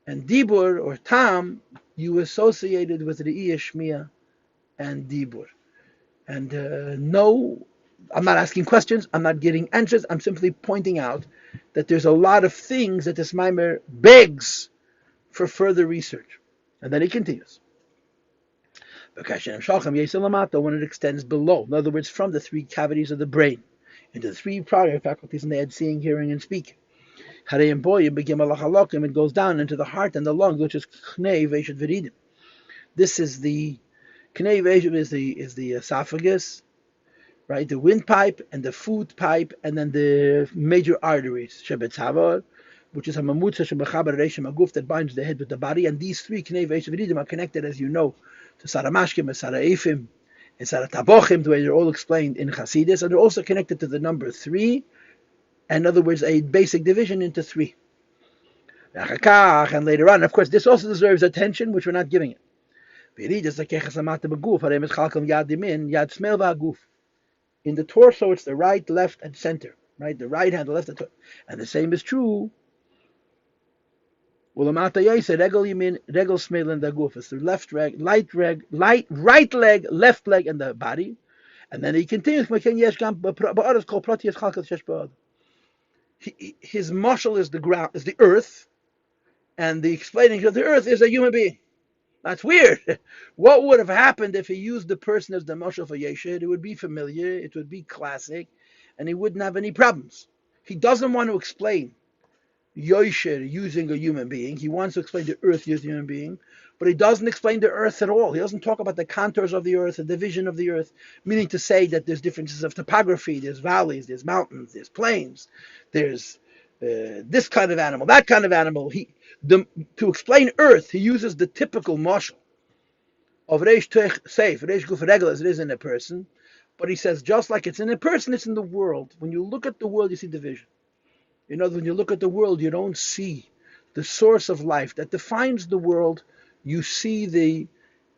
[SPEAKER 1] And Dibur or Tam, you associated with Re'iyah, Shmiya, and Dibur. And no, I'm not asking questions, I'm not getting answers, I'm simply pointing out that there's a lot of things that this Maimer begs for further research. And then he continues. When it extends below, in other words, from the three cavities of the brain into the three prior faculties, and they had seeing, hearing, and speaking. It goes down into the heart and the lungs, which is Knei Veishad Viridim. This is the Knei Veishad is the esophagus, right? The windpipe and the food pipe, and then the major arteries, Shebetzavar, which is a mamutza shebechaber reishim aguf that binds the head with the body, and these three Knei Veishad Viridim are connected, as you know, to Saramashkim and Saraifim and Saratabochim, the way they're all explained in Hasidus, and they're also connected to the number 3. In other words, a basic division into 3. And later on, of course, this also deserves attention, which we're not giving it. In the torso, it's the right, left, and center. Right, the right hand, the left, and the same is true. It's the left leg, right leg, left leg, and the body. And then he continues. His muscle is the ground, is the earth, and the explaining of the earth is a human being. That's weird. What would have happened if he used the person as the muscle for Yeshid? It would be familiar, it would be classic, and he wouldn't have any problems. He doesn't want to explain Yosher using a human being. He wants to explain the earth using a human being, but he doesn't explain the earth at all. He doesn't talk about the contours of the earth, the division of the earth, meaning to say that there's differences of topography, there's valleys, there's mountains, there's plains, there's this kind of animal, that kind of animal. To explain earth, he uses the typical mashal of Reish Tech Seif, Reish Guf Regel, as it is in a person, but he says just like it's in a person, it's in the world. When you look at the world, you see division. In other words, when you look at the world, you don't see the source of life that defines the world. You see the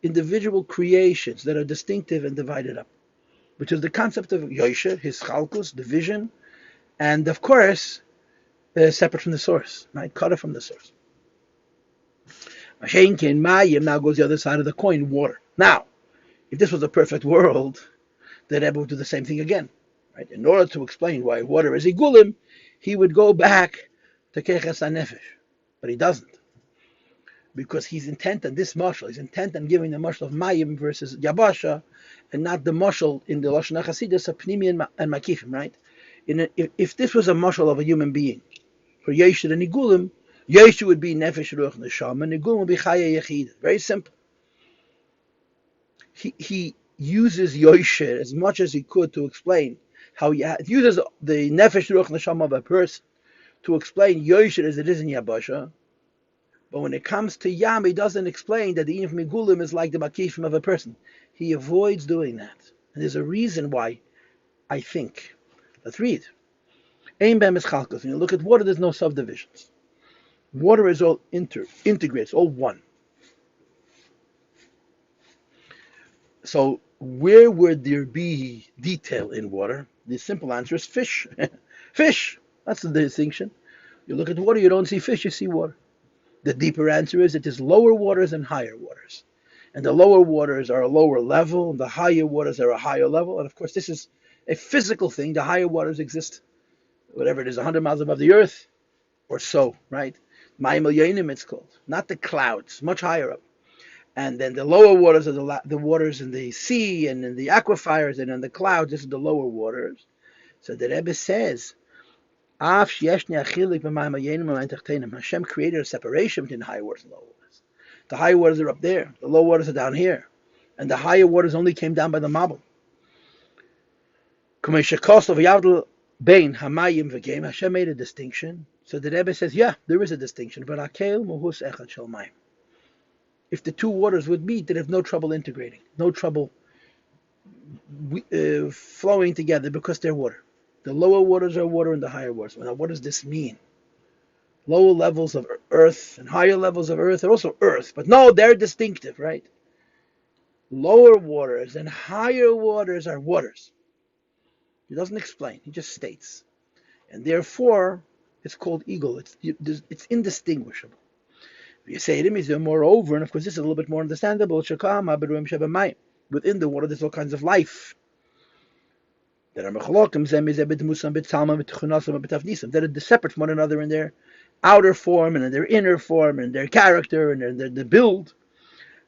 [SPEAKER 1] individual creations that are distinctive and divided up, which is the concept of Yosher, his chalkus, division, and of course, separate from the source, right? Cut it from the source. Now goes the other side of the coin, water. Now, if this was a perfect world, the Rebbe would do the same thing again. Right? In order to explain why water is igulim, he would go back to Keches HaNefesh, but he doesn't, because he's intent on this mashal. He's intent on giving the mashal of Mayim versus Yabasha, and not the mashal in the Lashon HaChasidus of Pnimi and Makifim. Right? If this was a mashal of a human being, for Yeshua and Igulim, Yeshua would be Nefesh Ruach Neshama, and Igulim would be Chaya Yechid. Very simple. He uses Yosher as much as he could to explain how he uses the Nefesh Ruach Neshama of a person to explain Yosher as it is in Yabasha, But when it comes to Yam, he doesn't explain that the Inyan from Igulim is like the Makifim of a person. He avoids doing that. And there's a reason why, I think. Let's read. Ein Bem is Chalkas. When you look at water, there's no subdivisions. Water is all integrates, all one. So where would there be detail in water? The simple answer is fish. Fish. That's the distinction. You look at water, you don't see fish, you see water. The deeper answer is it is lower waters and higher waters. And the lower waters are a lower level, and the higher waters are a higher level. And of course, this is a physical thing. The higher waters exist, whatever it is, 100 miles above the earth or so, right? Ma'im al-Yanim it's called. Not the clouds, much higher up. And then the lower waters are the waters in the sea and in the aquifers and in the clouds. This is the lower waters. So the Rebbe says, Hashem created a separation between the higher waters and lower waters. The higher waters are up there, the lower waters are down here. And the higher waters only came down by the Mabul. Hashem made a distinction. So the Rebbe says, yeah, there is a distinction. But if the two waters would meet, they'd have no trouble integrating, no trouble flowing together because they're water. The lower waters are water and the higher waters. Now, what does this mean? Lower levels of earth and higher levels of earth are also earth, but no, they're distinctive, right? Lower waters and higher waters are waters. He doesn't explain, he just states. And therefore, it's called eagle. It's indistinguishable. You say it means moreover, and of course this is a little bit more understandable. Within the water, there's all kinds of life. That are separate from one another in their outer form and in their inner form and their character and their build.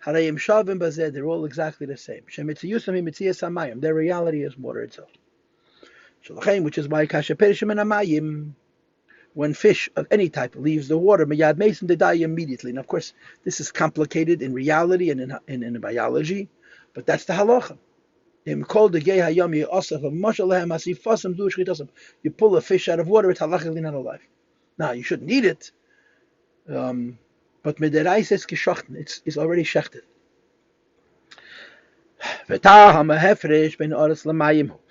[SPEAKER 1] They're all exactly the same. Their reality is water itself. Which is why when fish of any type leaves the water, they die immediately. And of course, this is complicated in reality and in biology, but that's the halacha. You pull a fish out of water, it's halachically not alive. Now, you shouldn't eat it, but it's already shechted.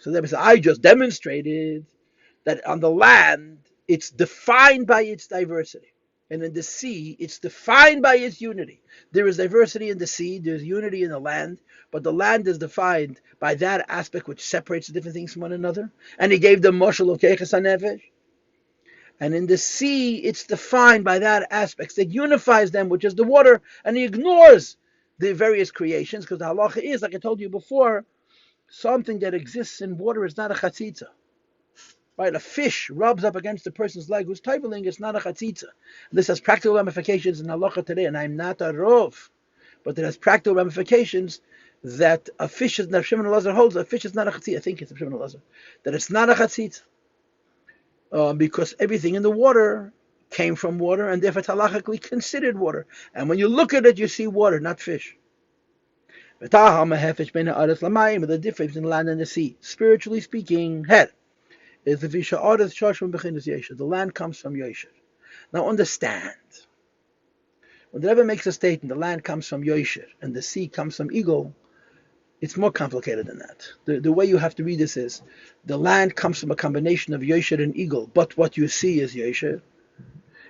[SPEAKER 1] So I just demonstrated that on the land, it's defined by its diversity. And in the sea, it's defined by its unity. There is diversity in the sea, there's unity in the land, but the land is defined by that aspect which separates the different things from one another. And he gave the mashal of Keiches HaNefesh. And in the sea, it's defined by that aspect that unifies them, which is the water, and he ignores the various creations, because the halacha is, like I told you before, something that exists in water is not a chatzitza. Right, a fish rubs up against a person's leg who's toiveling, it's not a chatzitza. This has practical ramifications in halacha today, and I'm not a rov, but it has practical ramifications that a fish is, Rav Shimon Elazar holds, a fish is not a chatzitza. I think it's Rav Shimon Elazar, that it's not a chatzitza, because everything in the water came from water, and therefore it's halachically considered water. And when you look at it, you see water, not fish. The difference between the land and the sea, spiritually speaking, head. Is the land comes from Yosher. Now understand, when the Rebbe makes a statement, the land comes from Yosher and the sea comes from Eagle, it's more complicated than that. The way you have to read this is, the land comes from a combination of Yosher and Eagle, but what you see is Yosher.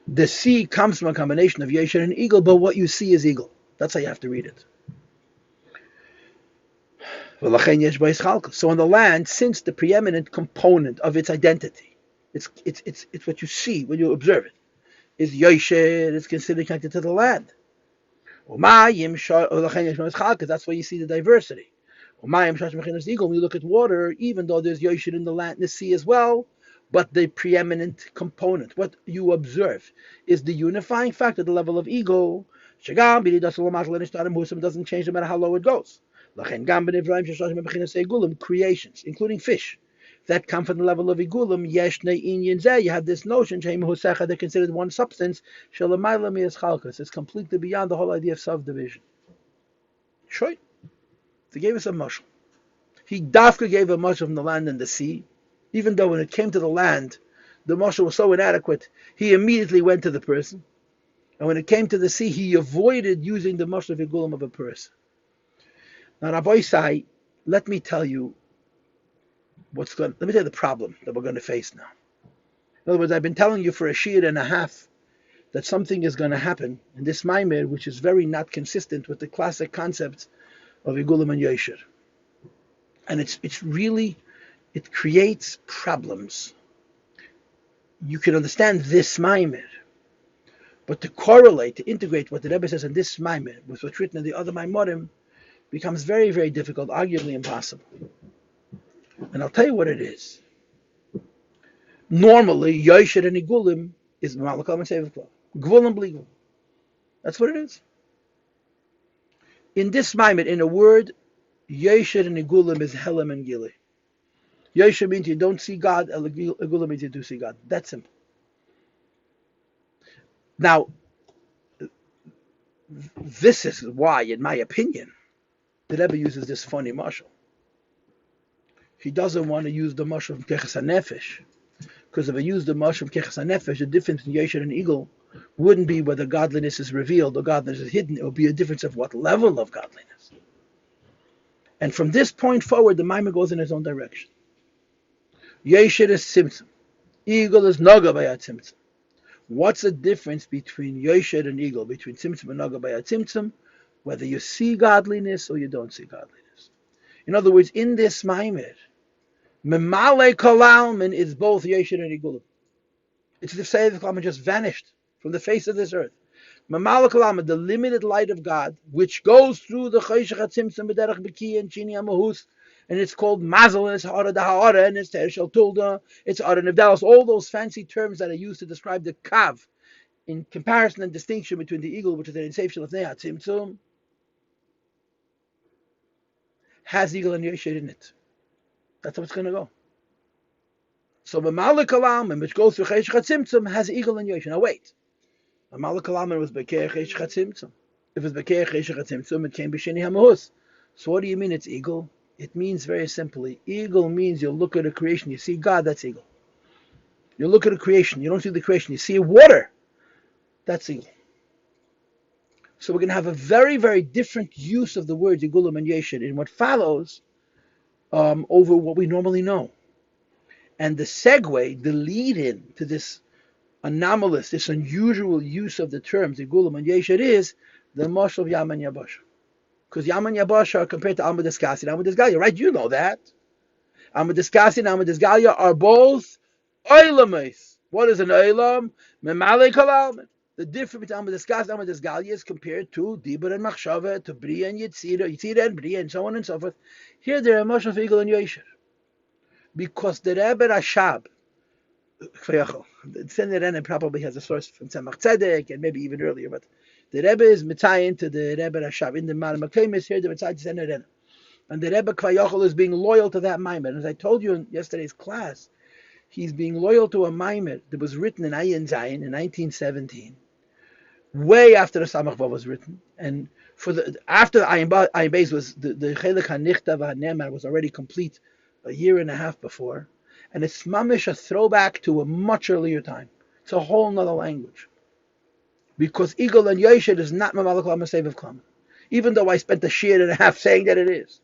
[SPEAKER 1] The sea comes from a combination of Yosher and Eagle, but what you see is Eagle. That's how you have to read it. So on the land, since the preeminent component of its identity, it's what you see when you observe it, is Yosher, it's considered connected to the land. That's why you see the diversity. When you look at water, even though there's Yosher in the land and the sea as well, but the preeminent component, what you observe, is the unifying factor at the level of ego. Doesn't change no matter how low it goes. Creations, including fish, that come from the level of igulim, you have this notion, they're considered one substance, it's completely beyond the whole idea of subdivision. Sure. They gave us a mashal. He dafka gave a mashal from the land and the sea, even though when it came to the land, the mashal was so inadequate, he immediately went to the person. And when it came to the sea, he avoided using the mashal of Igulim of a person. Now, Rabbi Sai, let me tell you the problem that we're going to face now. In other words, I've been telling you for a shiur and a half that something is going to happen in this Maimer, which is very not consistent with the classic concepts of Igulim and Yosher. And it creates problems. You can understand this Maimer, but to correlate, to integrate what the Rebbe says in this Maimer with what's written in the other Maimorim becomes very, very difficult, arguably impossible. And I'll tell you what it is. Normally, Yosher and Igulim is Malakam and Sevach. Gvulim bligul. That's what it is. In this Maimer, in a word, Yosher and Igulim is Helam and Gili. Yosher means you don't see God, Igulim means you do see God. That's simple. Now, this is why, in my opinion, the Rebbe uses this funny mashal. He doesn't want to use the mashal from Keches HaNefesh, because if I use the mashal from Keches HaNefesh, the difference between Yosher and Igul wouldn't be whether godliness is revealed or godliness is hidden. It would be a difference of what level of godliness. And from this point forward, the Maimer goes in its own direction. Yosher is Tzimtzum. Igul is Naga B'Yad Tzimtzum. What's the difference between Yosher and Igul, between Tzimtzum and Naga B'Yad Tzimtzum? Whether you see godliness or you don't see godliness. In other words, in this Maimer, Memale Kol Almin is both Yosher and Igulim. It's as if Sevach Laman just vanished from the face of this earth. Memale Kol Almin, the limited light of God, which goes through the Choshech HaTzimtzum B'derech B'ki and Chini HaMahus, and it's called Mazel, and it's Hara Da'Hara, and it's Tereshel Tulda, it's Hara Nevdalos, all those fancy terms that are used to describe the Kav, in comparison and distinction between the eagle, which is an Seif Shalafnei HaTzimtzum, has eagle and Yosher in it. That's how it's going to go. So Memale Kol Almin, which goes through Choshech HaTzimtzum, has eagle and Yosher. Now wait. Memale Kol Almin was Bekeir Choshech HaTzimtzum. If it's Bekeir Choshech HaTzimtzum, it came B'Sheni HaMahus. So what do you mean it's eagle? It means very simply, eagle means you look at a creation, you see God, that's eagle. You look at a creation, you don't see the creation, you see water, that's eagle. So we're going to have a very, very different use of the words Igulim and Yosher in what follows over what we normally know. And the segue, the lead-in to this anomalous, this unusual use of the terms Igulim and Yosher is the mashal of Yam and Yabasha. Because Yam and Yabasha are compared to Alma Deskasi and Alma Desgalia, right? You know that. Alma Deskasi and Alma Desgalia are both Oilamais. What is an Oilam? Memale Kol Almin. The difference between Alma Deskasi and Alma Desgalia is compared to Dibur and Machshava, to Bria and Yitzira and Bria, and so on and so forth. Here there are Moshe of Igul and Yosher. Because the Rebbe Rashab, the Rebbe probably has a source from Tzemach Tzedek and maybe even earlier, but the Rebbe is mitzayin to the Rebbe Rashab. In the Makim is here, the mitzayin to Rebbe. And the Rebbe Kvayachol is being loyal to that Maimer. And as I told you in yesterday's class, he's being loyal to a Maimer that was written in Ayin Zayin in 1917, way after the Samach Vav was written. And after Ayin Beis was, the Chelek HaNichtav HaNemar was already complete a year and a half before. And it's mamish a throwback to a much earlier time. It's a whole nother language. Because Igul and Yosher is not Memale Kol Almin Sevach Laman, even though I spent a shiur and a half saying that it is.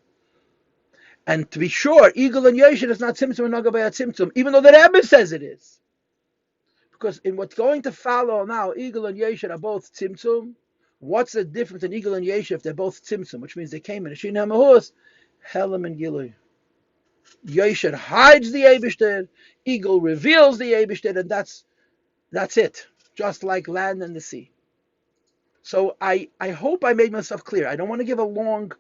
[SPEAKER 1] And to be sure, Igul and Yosher is not Tzimtzum and Naga B'Yad Tzimtzum, even though the Rebbe says it is. Because in what's going to follow now, Igul and Yosher are both Tzimtzum. What's the difference in Igul and Yosher if they're both Tzimtzum, which means they came in a Shin HaMahus, Helam and Gilui. Yosher hides the Eibishter, Igul reveals the Eibishter, and that's it. Just like land and the sea. So I hope I made myself clear. I don't want to give a long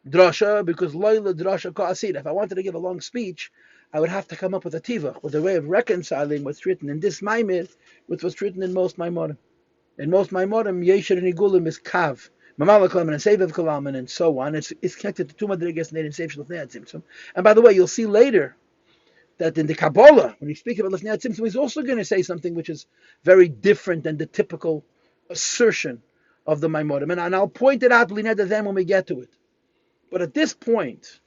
[SPEAKER 1] drasha because loyla drasha ka'asira. If I wanted to give a long speech, I would have to come up with a tivach, with a way of reconciling what's written in this Maimer with what's written in most Maimorim. In most Maimorim, Yosher and Igulim is kav, Memale Kol Almin and Sevach Kol Almin and so on. It's connected to two madrigas and Seif Shalafnei HaTzimtzum. And by the way, you'll see later that in the Kabbalah, when he speaks about Lefnei HaTzimtzum, he's also going to say something which is very different than the typical assertion of the Maimorim. And I'll point it out then when we get to it. But at this point,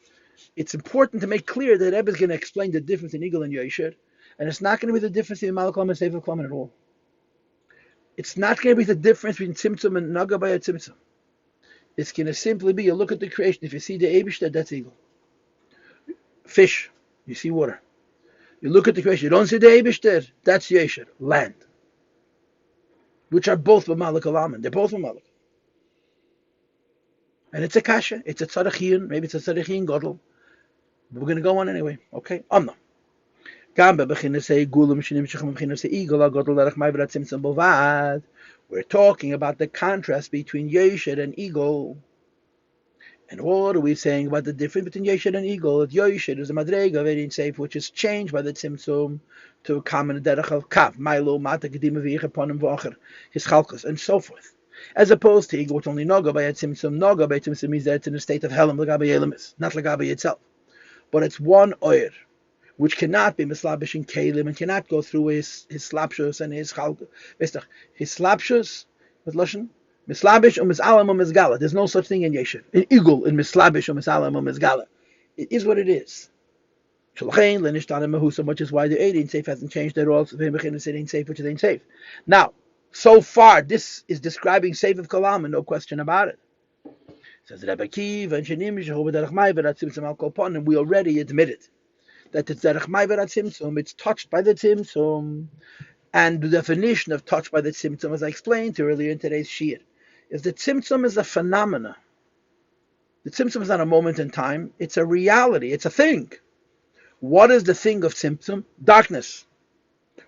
[SPEAKER 1] it's important to make clear that Rebbe is going to explain the difference in Igul and Yosher, and it's not going to be the difference in Memale Kol Almin and Sevach Kol Almin at all. It's not going to be the difference between Tzimtzum and Naga by a Tzimtzum. It's going to simply be, you look at the creation, if you see the Eibishter, that's Eagle. Fish, you see water. You look at the creation, you don't see the Eibishter, that's Yesher, land. Which are both B'malak Alaman. They're both B'malak. And it's a kasha, it's a tzarechiyun, maybe it's a tzarechiyun godel. But we're going to go on anyway, okay? Amna. We're talking about the contrast between Yesher and Eagle. And what are we saying about the difference between Yesher and Eagle? That Yesher is a madrega of Ein Seif, which is changed by the Tzimtzum to a common derech of Kav, Milo, Mata, Gedima, V'ich, Eponim, V'ocher, his Chalkos, and so forth. As opposed to Eagle, which only Noga by a Tzimtzum. Noga by a Tzimtzum means that it's in a state of Helam, Lagabe Yelemis, not Lagabe itself. But it's one oir, which cannot be mislabish in Kalim and cannot go through his slapshus and his Chalkos. His slapshus, with Lashon, mislabish or misalam or misgala. There's no such thing in Yesher. In Eagle, in mislabish or misalam or misgala. It is what it is. Which is why the Ein Seif hasn't changed at all. Which is Ein Seif. Now, so far, this is describing Seif of Kalam, and no question about it. Says Rabbi Kiv and we already admitted that it's Derech Mai V'Rat Tzimtzum, it's touched by the Tzimtzum. And the definition of touched by the Tzimtzum, as I explained earlier in today's Shir, is the Tzimtzum is a phenomena. The Tzimtzum is not a moment in time, it's a reality, it's a thing. What is the thing of Tzimtzum? Darkness.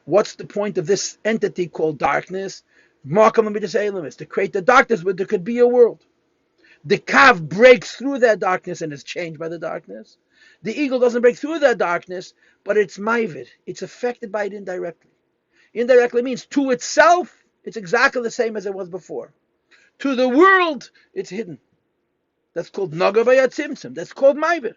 [SPEAKER 1] What's the point of this entity called darkness? To create the darkness where there could be a world. The Kav breaks through that darkness and is changed by the darkness. The eagle doesn't break through that darkness, but it's maivid. It's affected by it indirectly. Indirectly means to itself, it's exactly the same as it was before. To the world, it's hidden. That's called Naga Bayat Tzimtzum. That's called maivid.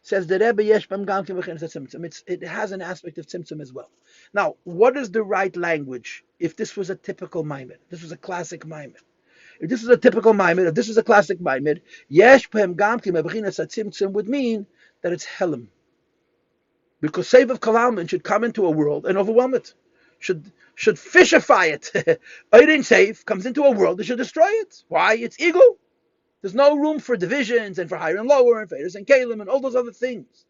[SPEAKER 1] Says the Rebbe Yesh Bam Gam Kim V'Chein Tzimtzum. It has an aspect of Tzimtzum as well. Now, what is the right language if this was a typical maimed? This was a classic maimed. If this was a typical maimed, if this was a classic maimed, Yesh Bam Gam Kim V'Chein Tzimtzum would mean that it's Helam. Because Seif of Kalalman should come into a world and overwhelm it. Should fishify it. Ein Seif comes into a world, it should destroy it. Why? It's ego. There's no room for divisions and for higher and lower and Feders and Kalim and all those other things.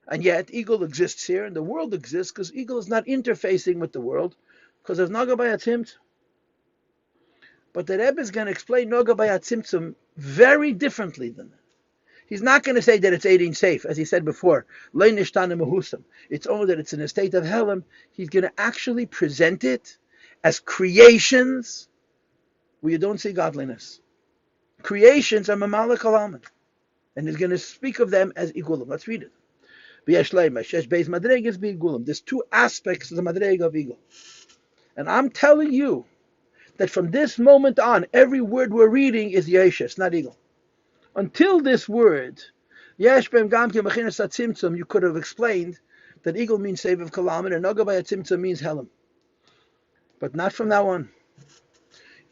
[SPEAKER 1] And yet, Eagle exists here and the world exists because Eagle is not interfacing with the world because there's Naga Bayat Tzimtzum. But the Rebbe is going to explain Naga Bayat Tzimtzum very differently than that. He's not going to say that it's Ein Seif, as he said before. It's only that it's in a state of Helam. He's going to actually present it as creations where you don't see godliness. Creations are Mamala Kalaman. And he's going to speak of them as Igulim. Let's read it. There's two aspects of the Madrega of Eagle. And I'm telling you that from this moment on, every word we're reading is Yesher, it's not Eagle. Until this word, Yesh Bem Gam Kim V'Chein Tzimtzum, you could have explained that Eagle means Seif of Kalaman and Naga Bayat Tzimtzum means Helam. But not from now on.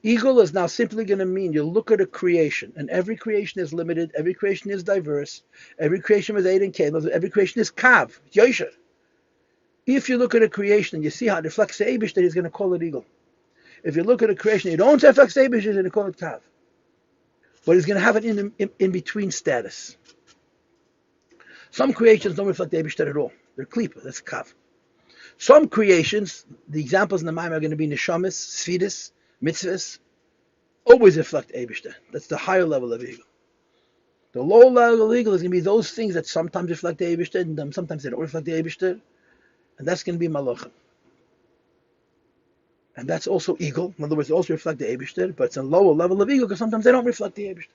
[SPEAKER 1] Eagle is now simply going to mean you look at a creation, and every creation is limited, every creation is diverse, every creation is Eid and Kalim, every creation is Kav, Yosher. If you look at a creation and you see how it reflects the Eibush, then he's going to call it Eagle. If you look at a creation and you don't reflect the Eibush, he's going to call it Kav. But he's going to have it in between status. Some creations don't reflect the Eibush at all. They're Klipa, that's Kav. Some creations, the examples in the Maimon are going to be Neshamis, Sfidis, Mitzvahs, always reflect Eibishter. That's the higher level of Eagle. The lower level of Eagle is going to be those things that sometimes reflect the Eibishter and sometimes they don't reflect the Eibishter. And that's going to be Malachim. And that's also Eagle. In other words, they also reflect the Eibishter, but it's a lower level of Eagle because sometimes they don't reflect the Eibishter.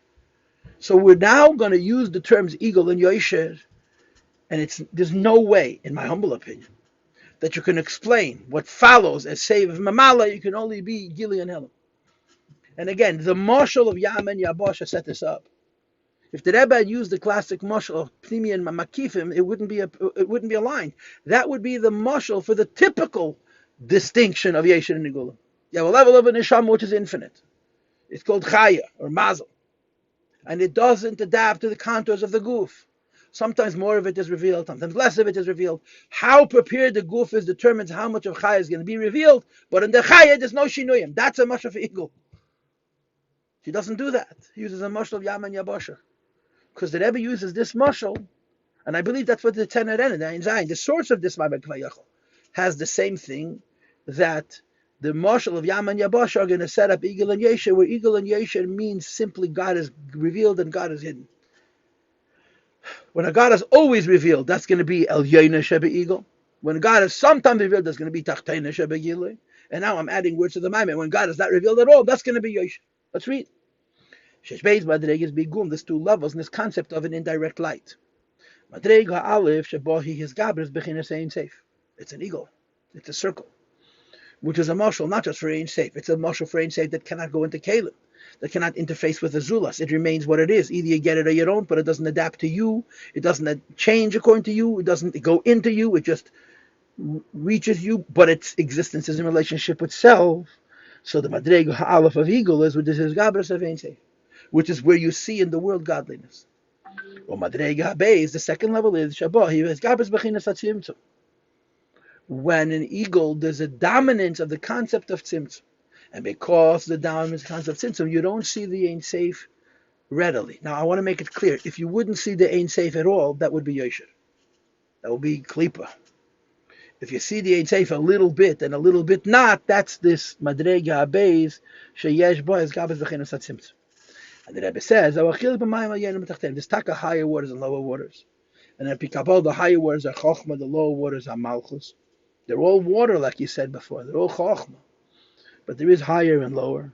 [SPEAKER 1] So we're now going to use the terms Eagle and Yosher, and there's no way, in my humble opinion, that you can explain what follows as Seif of Mamala. You can only be Gili and Helam. And again, the marshal of Yam and Yabosha set this up. If the Rebbe had used the classic marshal of Pnimi and Makifim, it wouldn't be a line. That would be the marshal for the typical distinction of Yesher and Nigulim. You have a level of a Neshama which is infinite. It's called Chaya or Mazel. And it doesn't adapt to the contours of the Guf. Sometimes more of it is revealed, sometimes less of it is revealed. How prepared the goof is determines how much of Chaya is going to be revealed. But in the Chaya, there's no Shinuyim. That's a mashal for eagle. He doesn't do that. He uses a mashal of Yam and Yabasha. Because the Rebbe uses this mashal, and I believe that's what the Tener and the Ein Zayin, the source of this Ma'amad Kavayachal, has the same thing, that the mashal of Yam and Yabasha are going to set up Eagle and Yesher, where Eagle and Yesher means simply God is revealed and God is hidden. When a God is always revealed, that's going to be El Yena Shebe Eagle. When God is sometimes revealed, that's going to be Tachtena Shebe Gilui. And now I'm adding words to the Maimon. When God is not revealed at all, that's going to be Yesher. Let's read. Shesh Beis Madregas Bigum, there's two levels in this concept of an indirect light. Madreg ha'alef shebohi his gabras bechinas ein safe. It's an eagle. It's a circle, which is a mashal not just for ein safe. It's a mashal for ein safe that cannot go into kalim, that cannot interface with the zulas. It remains what it is. Either you get it or you don't, but it doesn't adapt to you. It doesn't change according to you. It doesn't go into you. It just reaches you, but its existence is in relationship with self. So the madreg ha'alef of eagle is with his gabras of ein safe, which is where you see in the world godliness. Or madrega beis, the second level is shabah. He has gabras bechinas tzimtzum. When an eagle, there's a dominance of the concept of tzimtzum, and because the dominance of the concept of tzimtzum, you don't see the ein safe readily. Now, I want to make it clear: if you wouldn't see the ein safe at all, that would be yosher. That would be klipa. If you see the ein safe a little bit and a little bit not, that's this madrega beis sheyesh bo has gabras bechinas tzimtzum. And the Rebbe says, there's taka higher waters and lower waters. And then Pikabal, the higher waters are Chochma, the lower waters are Malchus. They're all water, like you said before. They're all Chochma. But there is higher and lower.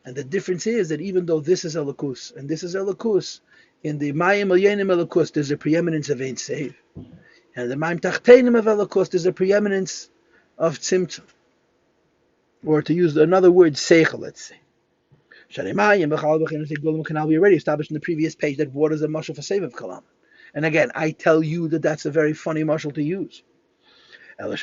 [SPEAKER 1] And the difference is that even though this is Elikus, and this is Elikus, in the Mayim Elyenim Elikus, there's a preeminence of Ein Seif. And the Mayim Tachtenim of Elikus, there's a preeminence of Tzimtzum. Or to use another word, Seichel, let's say. We already established in the previous page that water is a mashal for save of kalam. And again, I tell you that that's a very funny mashal to use. The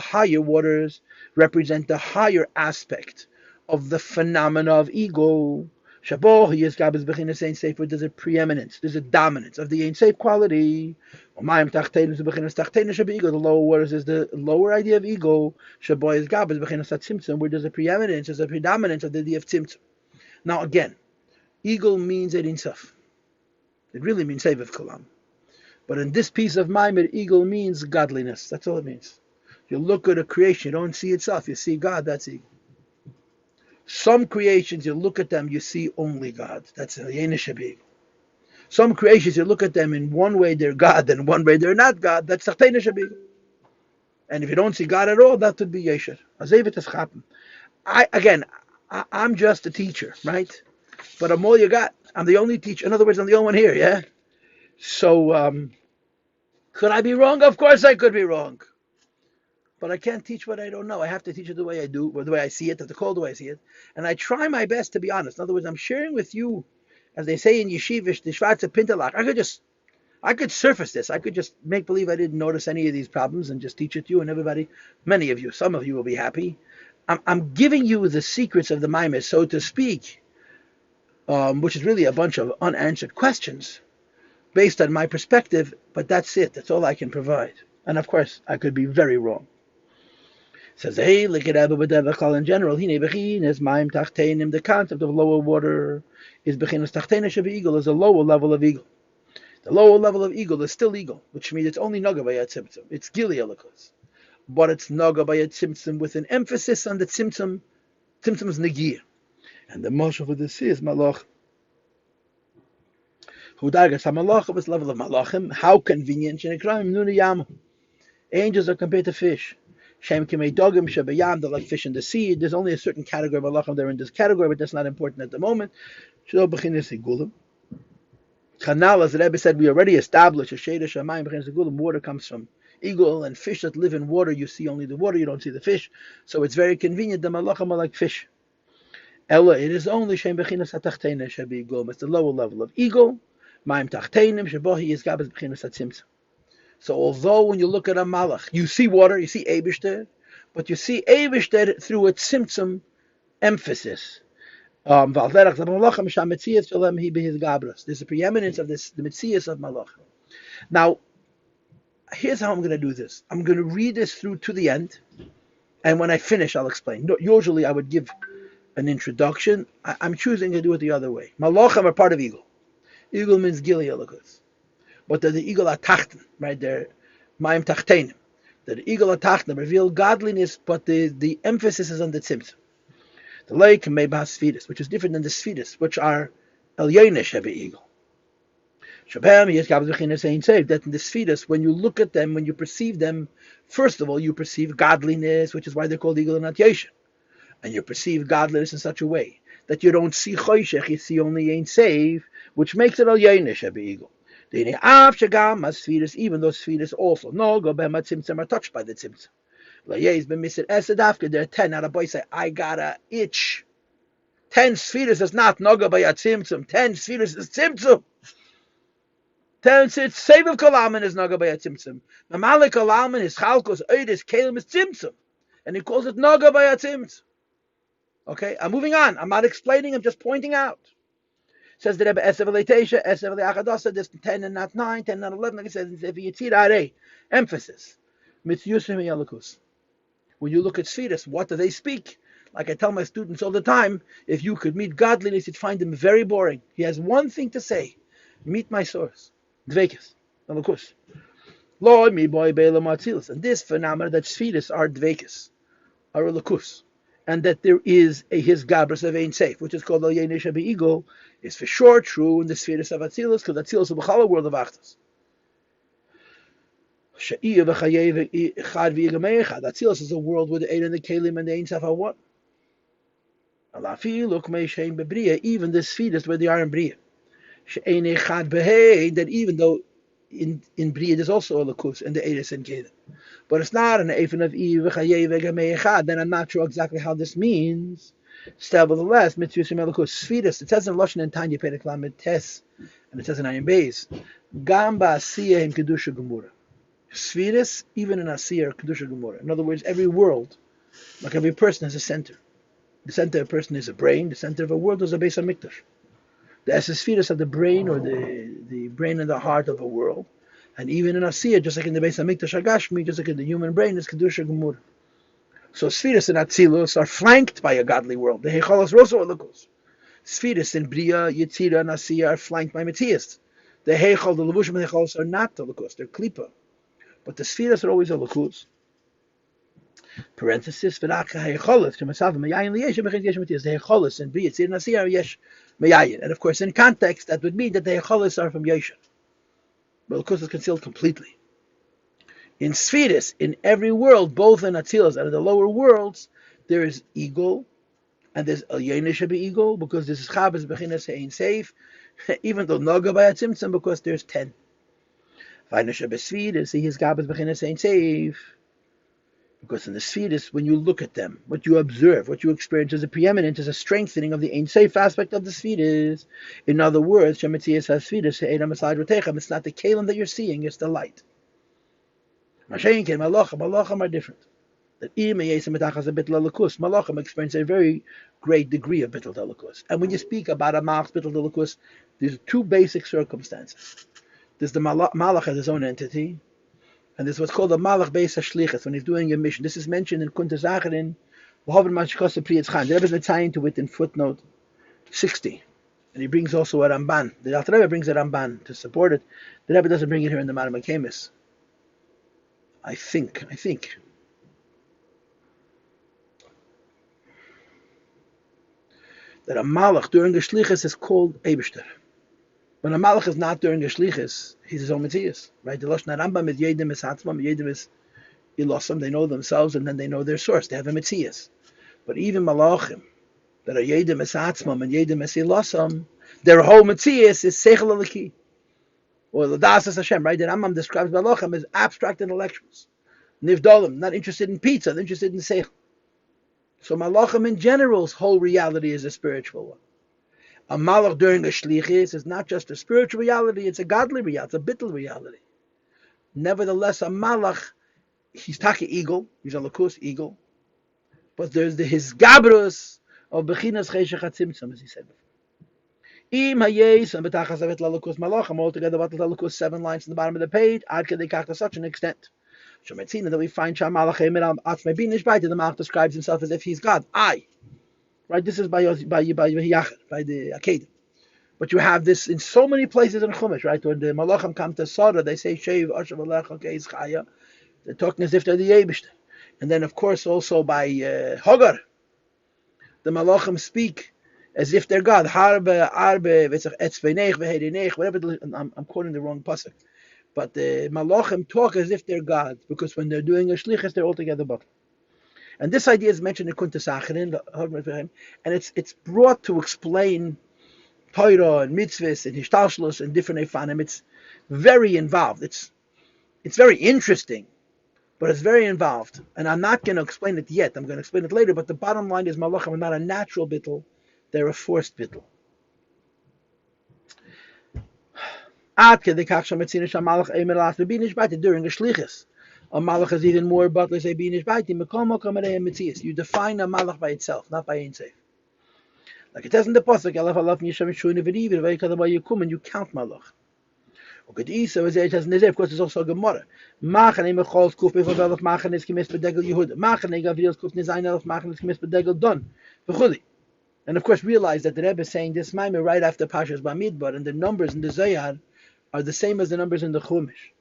[SPEAKER 1] higher waters represent the higher aspect of the phenomena of ego. There's a preeminence, there's a dominance of the Ein Seif quality. The lower waters is the lower idea of ego, where there's a preeminence, there's a predominance of the idea of tzimtzum. Now again, ego means Ein Sof. It really means Seif of Kalam. But in this piece of Maimed, ego means godliness. That's all it means. You look at a creation, you don't see itself, you see God, that's ego. Some creations, you look at them, you see only God. That's a Yenishabig. Some creations, you look at them in one way they're God, and one way they're not God. That's Tachtei Nishabig. And if you don't see God at all, that would be Yesher. I'm just a teacher, right? But I'm all you got. I'm the only teacher. In other words, I'm the only one here, yeah? So, could I be wrong? Of course I could be wrong. But I can't teach what I don't know. I have to teach it the way I do, or the way I see it, the call the way I see it. And I try my best to be honest. In other words, I'm sharing with you, as they say in Yeshivish, the Schwarze Pintelach. I could surface this. I could just make believe I didn't notice any of these problems and just teach it to you, and everybody, many of you, some of you will be happy. I'm giving you the secrets of the Maimed, so to speak, which is really a bunch of unanswered questions based on my perspective, but that's it. That's all I can provide. And of course, I could be very wrong. Says, hey, look at Abba B'Devachal in general. The concept of lower water is Bechinas Tachtena Sheba Eagle, is a lower level of eagle. The lower level of eagle is still eagle, which means it's only Naga by a Tzimtzum. It's Gili Elikus. But it's Naga by a Tzimtzum with an emphasis on the Tzimtzum's Negiyah. And the Moshe for this is Malach. Hudagas HaMalach of this level of Malachim. How convenient. Angels are compared to fish. Shem Kimei Dogim Shebayam, they're like fish in the sea. There's only a certain category of Malachim they're in this category, but that's not important at the moment. Chanal, as the Rebbe said, we already established a Sheda Shamayim Bechinas Gulim. Water comes from eagle, and fish that live in water, you see only the water, you don't see the fish. So it's very convenient. The Malachim are like fish. Ella, it is only Shem Bechinas Hatachtena Shabigum. It's the lower level of eagle. Maim Tachtenim Shabohi is Gabas Bechinas Hatzimtzum. So although when you look at a malach, you see water, you see Eibishter, but you see Eibishter through a tzimtzum emphasis. There's a preeminence of this, the Metzias of Malachim. Now, here's how I'm going to do this. I'm going to read this through to the end, and when I finish, I'll explain. Usually, I would give an introduction. I'm choosing to do it the other way. Malachim are part of Eagle. Eagle means Gili Elikus. But they're the Eagle Atachten, right? They're Maim Tachtenim. The Eagle Atachten reveal godliness, but the emphasis is on the Tzimtzum. The lake Mebah Sfidus, which is different than the Sfidus, which are Elyonesh Heavy Eagle. Shabam Yeskab saying saved that in the Sfidus, when you look at them, when you perceive them, first of all, you perceive godliness, which is why they're called Eagle and not Yeshin. And you perceive godliness in such a way that you don't see Choshech, you see only Ein Save, which makes it Elyonesh Heavy Eagle. Even though Sfidus also no go by Tzimtzum are touched by the Tzimtzum. There are 10. Now the boy say, I got a itch. 10 Sfidus is not Noga by a Tzimtzum. 10 Sfidus is Tzimtzum. 10 Save of Kalaman is Noga by a Tzimtzum. Mamalik Kalaman is Chalkos Oidis Kalim is Tzimtzum. And he calls it Noga by a Tzimtzum. Okay, I'm moving on. I'm not explaining, I'm just pointing out. Says the Rebbe Esev Leitesha, Esev Leachadasa, this 10 and not 9, 10 and not 11, like it says, if you Yitzir emphasis. Mitzvus Hatefilla. When you look at Sfidus, what do they speak? Like I tell my students all the time, if you could meet godliness, you'd find him very boring. He has one thing to say. Meet my source. Dvekis. Alakus. Lord, me boy, Bela Matzilis. And this phenomena that Sfidus are Dvekis, are Alakus. And that there is a his Gabras of Ein Seif, which is called Al Yenisha Be'Eagle, is for sure true in the Sfidus of Atzilus, because Atzilus is the B'chala world of Achtas. Atzilus is a world where the Ein and the Kalim and the Ein Saf are one. Even the Sfidus where they are in Bria. That even though in Bria there's also a Lakus and the Eris and Kedah. But it's not an Eifin of then I'm not sure exactly how this means. Nevertheless, Sfidus, it says in Lashon and Tanya perek lamed tes, and it says in Ayin Beis, Gamba Asiya in Kedusha Gemura. Sfidus, even in Asiya, are Kedusha Gemura. In other words, every world, like every person, has a center. The center of a person is a brain. The center of a world is a Beis HaMikdash. The Sfidus of the brain, or the brain and the heart of a world. And even in Asiya, just like in the Beis HaMikdash Agashmi, just like in the human brain, is Kedusha Gemura. So Sfidus and Atzilus are flanked by a godly world. The Heichalos Rosa Olakus. Sfidus and Bria, Yetzira, and Asiya are flanked by Matthias. The Heichal, the Levushim, and the Heichalos are not Olakus. They're Klipa. But the Sfidus are always Olakus. Parenthesis, V'raka Heichalos, Shemasav, Meyayin, Liyeshem, Mechin, Yesh, Matthias. The Heichalos and Bria, Yetzira, and Asiya are Yesh, Meyayin. And of course, in context, that would mean that the Heichalos are from Yeshem. But Olakus is concealed completely. In Sfidus, in every world, both in Atzilus and in the lower worlds, there is Eagle, and there's Elyonesh Be'Eagle, because this is Chabas Bechinas Ein Seif, even though Noga by a Tzimtzum, because there's 10. Vaynesh Be'Sfidus, he is Chabas Bechinas Ein Seif, because in the Sfidus, when you look at them, what you observe, what you experience is a preeminent, is a strengthening of the Ein Seif aspect of the Sfidus. In other words, Shemetzias HaSfidus, it's not the Kalim that you're seeing, it's the light. Malachim are different. That Malachim experience a very great degree of bittul delikus. And when you speak about a malach bittul delikus, there's two basic circumstances. There's the malach as his own entity, and there's what's called a malach beis hashlichus when he's doing a mission. This is mentioned in Kunta Zacharin, the Rebbe is assigned to it in footnote 60. And he brings also a Ramban. The Alter Rebbe brings a Ramban to support it. The Rebbe doesn't bring it here in the Maram HaKemis. I think that a malach during the shlichus is called Eibishter. When a malach is not during the shlichus, he's his own Matthias. Right? The Lashon Rambam is Yedim is Hatzmam, Yedim is Ilosam. They know themselves and then they know their source. They have a Matthias. But even malachim that are Yedim is Hatzmam and Yedim is Ilosam, their whole Matthias is Seichel Eliki. Or the Das is Hashem, right? The Rambam describes Malachim as abstract intellectuals. Nivdolim, not interested in pizza, interested in Seichel. So Malachim in general's whole reality is a spiritual one. A Malach during a Shlichis is not just a spiritual reality, it's a godly reality, it's a bittul reality. Nevertheless, a Malach, he's Taki Eagle, he's a Lakus Eagle, but there's his Gabrus of Bechinas Cheshach HaTzimtzum, as he said before. Im hayes and betachas avet lalukus malachim altogether about the lalukus 7 lines in the bottom of the page. Ad kedei kach to such an extent. Shometzina that we find Sham Malachim and Atzmei Binish Bait. The Malach describes himself as if he's God. I. Right. This is by the Akedah. But you have this in so many places in Chumash. Right. When the Malachim come to Sodom, they say Sheiv Asher V'Lecha Keis Chaya. They're talking as if they're the Yebishter. And then of course also by Hagar, the Malachim speak as if they're God. Harbe, Arbe, Etzveinech, Vehedinech, whatever. I'm quoting the wrong pasuk. But the Malachim talk as if they're God, because when they're doing a shlichus, they're altogether bottom. And this idea is mentioned in Kuntas Acharin, and it's brought to explain Torah and mitzvahs and hishtalshlus and different efanim. It's very involved. It's very interesting, but it's very involved. And I'm not going to explain it yet. I'm going to explain it later. But the bottom line is Malachim are not a natural bittul. They're a forced bittul. During a shlichus, a malach is even more but let's say binish baiti. You define a malach by itself, not by ein seif. Like it says in the pasuk, and you count malach. Of course, there's also a gemara. And of course, realize that the Rebbe is saying this maimer right after Pashas Bamidbar, and the numbers in the Zohar are the same as the numbers in the Chumash.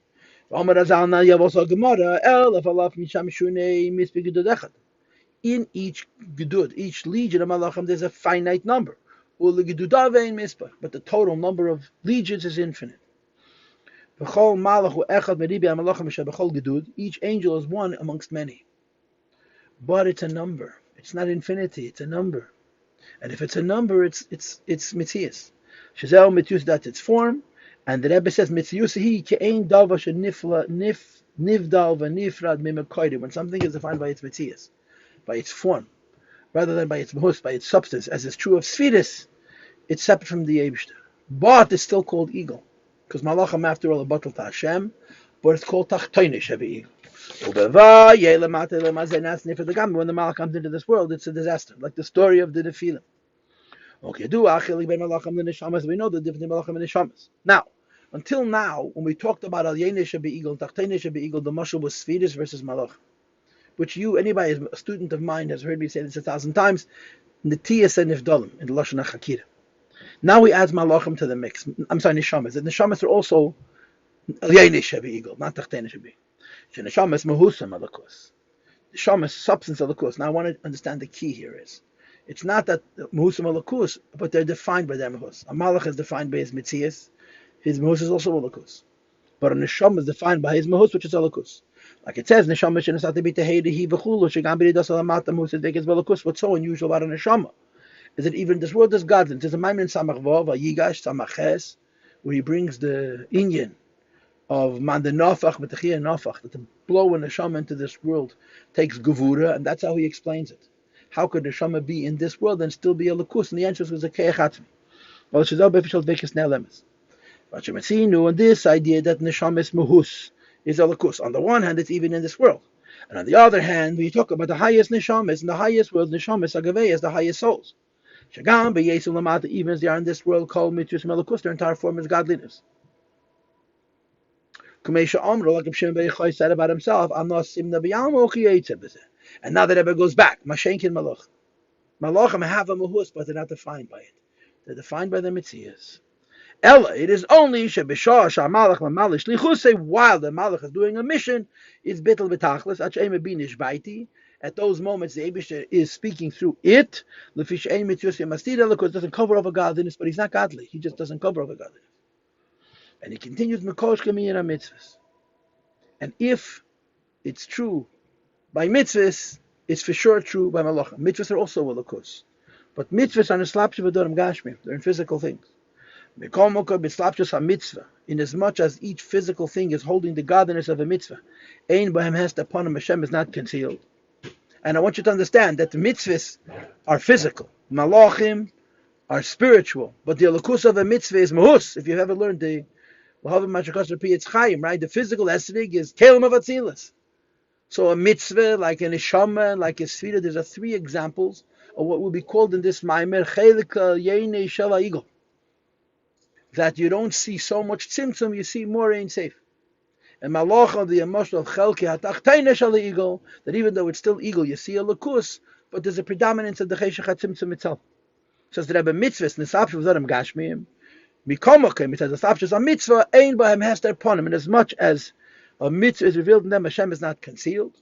[SPEAKER 1] In each gedud, each legion of malachim, there's a finite number. But the total number of legions is infinite. Each angel is one amongst many. But it's a number. It's not infinity, it's a number. And if it's a number, it's mitzias. Shazel mitzius, that's its form. And the Rebbe says mitziusahi ke'ein dava shenifla nivdal v'nifrad mimekoidim. When something is defined by its mitzias, by its form, rather than by its mahus, by its substance, as is true of Sfidus, it's separate from the Eibishter. But it's still called eagle, because malachim after all are batal to Hashem, but it's called tachtoinish of eagle. When the malach comes into this world, it's a disaster, like the story of the Nephilim. Okay, we know the difference between malachim and neshamas. Now, until now, when we talked about al yeinish be eagle and tachtoinish be eagle, the mashal was Sfidus versus malach, which anybody, a student of mine, has heard me say this 1,000 times. Netiyas and nifdalim in the lashon hachakira. Now we add malachim to the mix. I'm sorry, neshamas. The neshamas are also al yeinish be eagle, not tachtoinish be. Neshamas mahusam alakus. Neshamas substance alakus. Now I want to understand the key here is, it's not that mahusam alakus, but they're defined by their mahus. A malach is defined by his mitzias. His mahus is also alakus. But a neshama is defined by his mahus, which is alakus. Like it says, neshama shenesat b'teheidehi v'chulu shegam b'ridas alamata mahus v'kes v'alakus. What's so unusual about a neshama is that even this world is godly. There's a maimer in Samach Vav, a Yigash Samach Ches, where he brings the inyan of man the nafach b'techiyah nafach, that the blow a neshama into this world takes gevura, and that's how he explains it. How could neshama be in this world and still be a lakus? And the answer was a keich atzmi. Well, she's all befishal vekes ne'lemes. But you see, and this idea that neshama is muhus is a lakus. On the one hand, it's even in this world, and on the other hand, when you talk about the highest neshamas in the highest world, neshamas agavei is the highest souls. Shagam beyesu lamata, even as they are in this world, called mitzvus melakus, their entire form is godliness. Kumesha Amro, like Shimon ben Yochai said about himself, and now the Rebbe goes back. Mashenkin malach. Malachim have a mahus, but they're not defined by it. They're defined by the mitzias. Ella, it is only shebishah shamalach lamalish lichuse, while the malach is doing a mission, it's bittul betachlis achayim binish baiti. At those moments, the Eibishter is speaking through it. Lefish ein mitzius yamastida, because it doesn't cover over godliness, but he's not godly. He just doesn't cover over godliness. And he continues Mekosh Kamiyana mitzvahs. And if it's true by mitzvahs, it's for sure true by malachim. Mitzvahs are also alakus. But mitzvahs are neslapshu v'dorim gashmim. They're in physical things. Mekol moka b'slapshus ha-mitzvah. In as much as each physical thing is holding the godliness of a mitzvah, ein b'hem hest upon him, Hashem is not concealed. And I want you to understand that the mitzvahs are physical. Malachim are spiritual. But the alakus of a mitzvah is mahus. If you've ever learned the right? The physical esrig is kelim of atzilus. So a mitzvah, like a neshama, like a sfira, there's 3 examples or what will be called in this Maimer, Chelika Yene Shava Eagle. That you don't see so much tzimtzum, you see more Ein Seif. And Malach of the emotion of Chelki Hatachtaina Shala Eagle, that even though it's still eagle, you see a Lakus, but there's a predominance of the Cheshach HaTzimtzum itself. Says the Rebbe Mitzvahs, Nisapshav Zarim Gashmiyim, Mikomokim, it says the Sapshas a mitzvah, Ein Bahem Hester Ponim, and as much as a mitzvah is revealed in them, Hashem is not concealed.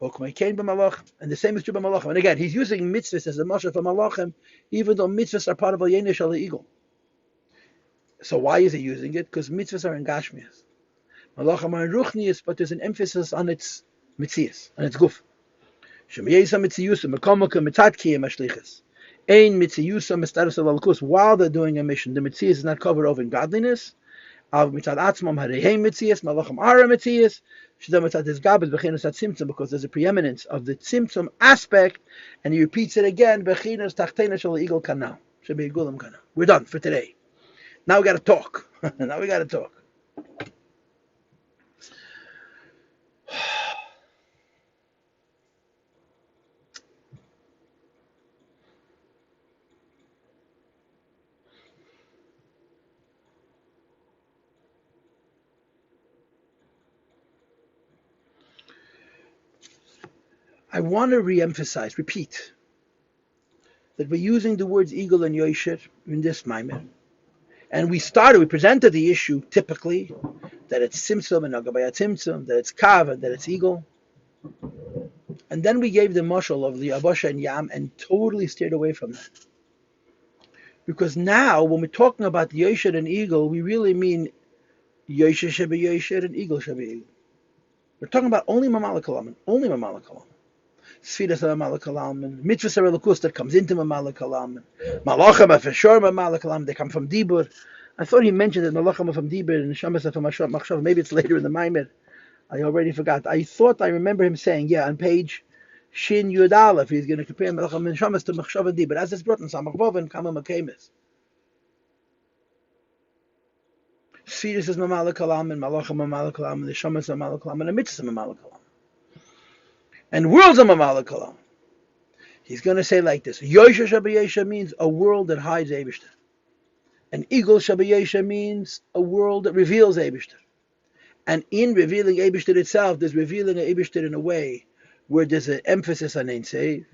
[SPEAKER 1] And the same is true by Malachim. And again, he's using mitzvahs as a mashal for Malachim, even though mitzvahs are part of a Yenish al Eagle. So why is he using it? Because mitzvahs are in Gashmias. Malachim are in Ruchnias, but there's an emphasis on its mitzias, on its guf. While they're doing a mission, the mitzias is not covered over in godliness. Because there's a preeminence of the tzimtzum aspect, and he repeats it again. We're done for today. Now we got to talk. I want to repeat, that we're using the words eagle and yosher in this maimer. And we presented the issue typically, that it's tzimtzum and agabaya tzimtzum, that it's kav, that it's eagle. And then we gave the mashal of the abasha and yam and totally steered away from that. Because now, when we're talking about yosher and eagle, we really mean yosher shebe yosher and eagle shebe eagle. We're talking about only mamala kalaman, Sfiras of Mamala Kalam, Mitzvahs Hatefilla that comes into Mamala Kalam, Malachim are for sure Mamala Kalam, they come from Dibur. I thought he mentioned that Malachim are from Dibur and Shamas are from Machshav. Maybe it's later in the Maimer. I already forgot. I thought I remember him saying, on page Shin Yud Aleph, he's going to compare Malachim and Shamas to Machshav and Dibur. As it's brought in Samach Vov and Kama Makemis. Sfiras is Mamala Kalam and Malachim Mamala Kalam and the Shamas are Mamala Kalam and the Mitzvahs are Mamala Kalam. And worlds of Mamala Kalam. He's going to say like this: Yosher Shabbayesha means a world that hides Eibishter, and Eagle Shabbayesha means a world that reveals Eibishter. And in revealing Eibishter itself, there's revealing Eibishter in a way where there's an emphasis on Ein Seif,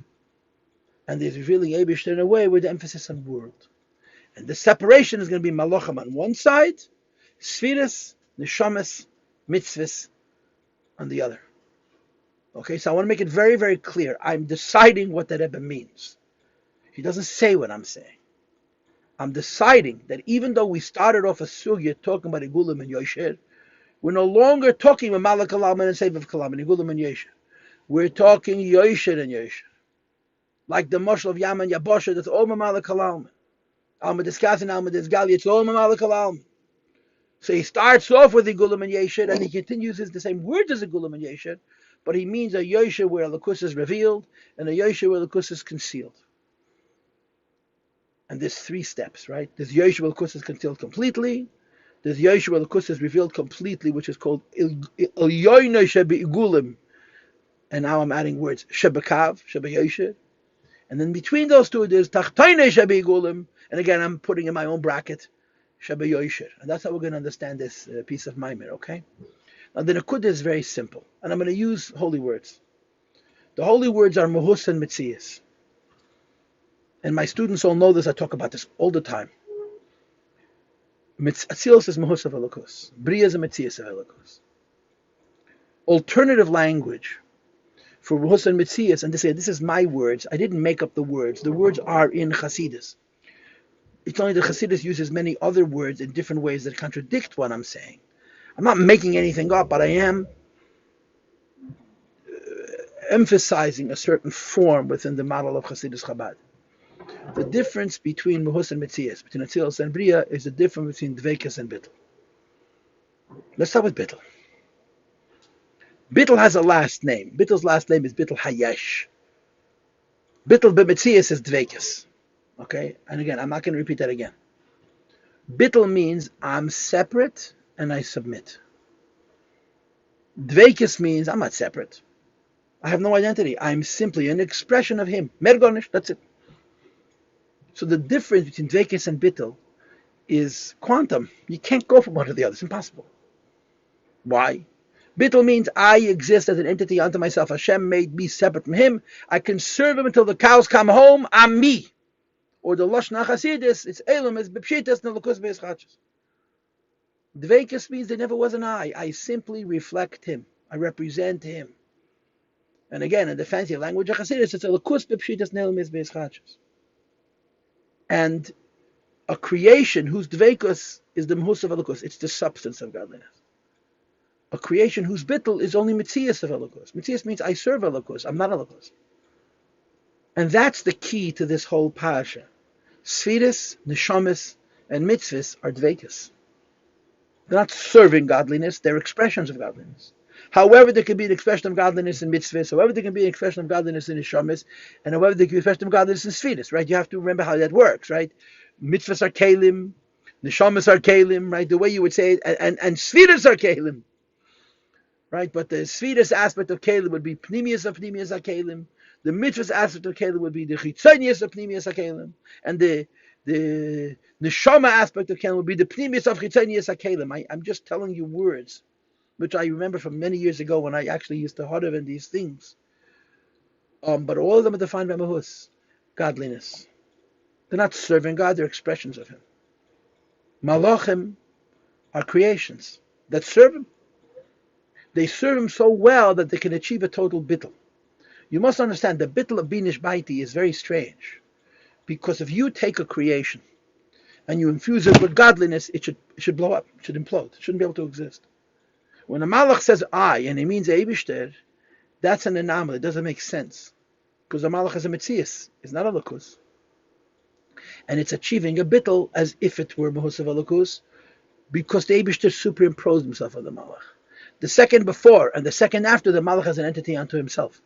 [SPEAKER 1] and there's revealing Eibishter in a way where the emphasis on world. And the separation is going to be Malachim on one side, Sfiras, Neshamas, Mitzvahs on the other. Okay, so I want to make it very, very clear. I'm deciding what the Rebbe means. He doesn't say what I'm saying. I'm deciding that even though we started off a sugya talking about Igulim and Yosher, we're no longer talking about Malach Kalam and Seif of Kalam and Igulim and Yosher. We're talking Yosher and Yosher. Like the Mashal of Yam and Yabosher, that's all Malach Kalam. Alma Diskas and Alma Disgali, it's all Malach Kalam. So he starts off with Igulim and Yosher, and he continues the same words as Igulim and Yosher, but he means a Yosher where Lakus is revealed and a Yosher where Lakus is concealed. And there's three steps, right? There's Yosher where Lakus is concealed completely. There's Yosher where Lakus is revealed completely, which is called Elyoino Shebe Igulim. And now I'm adding words Shebe Kav, Shebe Yosher. And then between those two, there's Tachtoine Shebe Igulim. And again, I'm putting in my own bracket Shebe Yosher. And that's how we're going to understand this piece of Maimer, okay? Now the Nakuda is very simple, and I'm going to use holy words. The holy words are Mahus and Metzias. And my students all know this, I talk about this all the time. Atzilus is Mahus of Elokus. Bria is a Metzias of Elokus. Alternative language for Mahus and Metzias, and they say, this is my words, I didn't make up the words are in Chasidus. It's only that Chasidus uses many other words in different ways that contradict what I'm saying. I'm not making anything up, but I am emphasizing a certain form within the model of Hasidus Chabad. The difference between Mahus and Metzias, between Atzilus and Bria, is the difference between Dveikus and Bittul. Let's start with Bittul. Bittul has a last name. Bittul's last name is Bittul Hayesh. Bittul b'Metzias is Dveikus. Okay? And again, I'm not going to repeat that again. Bittul means I'm separate and I submit. Dveikus means I'm not separate. I have no identity. I'm simply an expression of him. Mergonish, that's it. So the difference between Dvekis and Bittul is quantum. You can't go from one to the other. It's impossible. Why? Bittul means I exist as an entity unto myself. Hashem made me separate from him. I can serve him until the cows come home. I'm me. Or the Lashon HaChasidus, it's Elam, it's Bepshitas, Nelakus Be'eschachas. Dvekis means there never was an I. I simply reflect him. I represent him. And again, in the fancy language of Hasidus, it's a Lakus Bepshitas, Nelam is Be'eschachas. And a creation whose Dvekis is the Mehus of Elokus. It's the substance of godliness. A creation whose Bittul is only Mitzias of Elokus. Mitzias means I serve Elokus. I'm not Elokus. And that's the key to this whole parasha. Sfiris, Neshamis, and Mitzvahs are Dvekis. They're not serving godliness, they're expressions of godliness. However, there can be an expression of godliness in mitzvahs, however, there can be an expression of godliness in Neshamis, and however, there can be an expression of godliness in Sfiris, right? You have to remember how that works, right? Mitzvahs are Kalim, Neshamis are Kalim, right? The way you would say it, and Sfiris are Kalim, right? But the Sfiris aspect of Kalim would be Pnimius of Pnimius HaKalim. The Mitzvahs aspect of Kalim would be the Chitzonius of Pnimius HaKalim. And the Neshama aspect of Kalim would be the Pnimius of Chitzonius HaKalim. I'm just telling you words, which I remember from many years ago when I actually used to huddle in these things. But all of them are defined by Mahus, godliness. They're not serving God, they're expressions of Him. Malachim are creations that serve Him. They serve Him so well that they can achieve a total bittul. You must understand the bittul of Binish Baiti is very strange. Because if you take a creation and you infuse it with godliness, it should blow up, it should implode, it shouldn't be able to exist. When a malach says I and he means Eibishter, that's an anomaly, it doesn't make sense. Because the malach is a Metzias, it's not a Lukus. And it's achieving a bittul as if it were Mahus of a Lukus, because the Eibishter superimposed himself on the malach. The second before and the second after, the malach has an entity unto himself.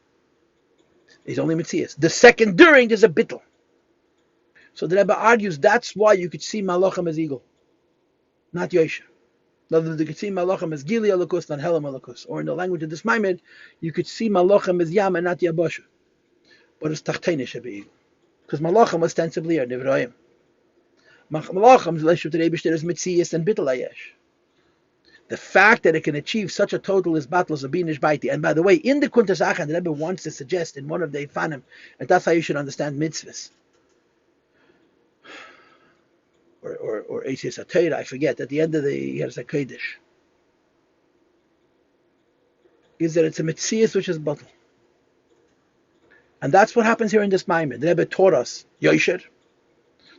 [SPEAKER 1] He's only Metzias. The second during, there's a bittul. So the Rebbe argues that's why you could see malachim as eagle, not Yosher. In other words, you could see malachim as Gili Alakus, not Helam Alakus. Or in the language of this Maimed, you could see malachim as Yam and not Yabasha. But it's Tachtene Shebe'eagle. Because malachim ostensibly are Nevroim. Malachim's relationship to the Eibishter is Metzias and Bittul Ayesh. The fact that it can achieve such a total is Batlos Abinish Baiti. And by the way, in the Kuntas Achan, the Rebbe wants to suggest in one of the Ifanim, and that's how you should understand mitzvahs. Or Eitzis HaTorah, I forget, at the end of the Yeres HaKodesh, is that it's a Metzias which is Batal. And that's what happens here in this Maimed. The Rebbe taught us Yosher.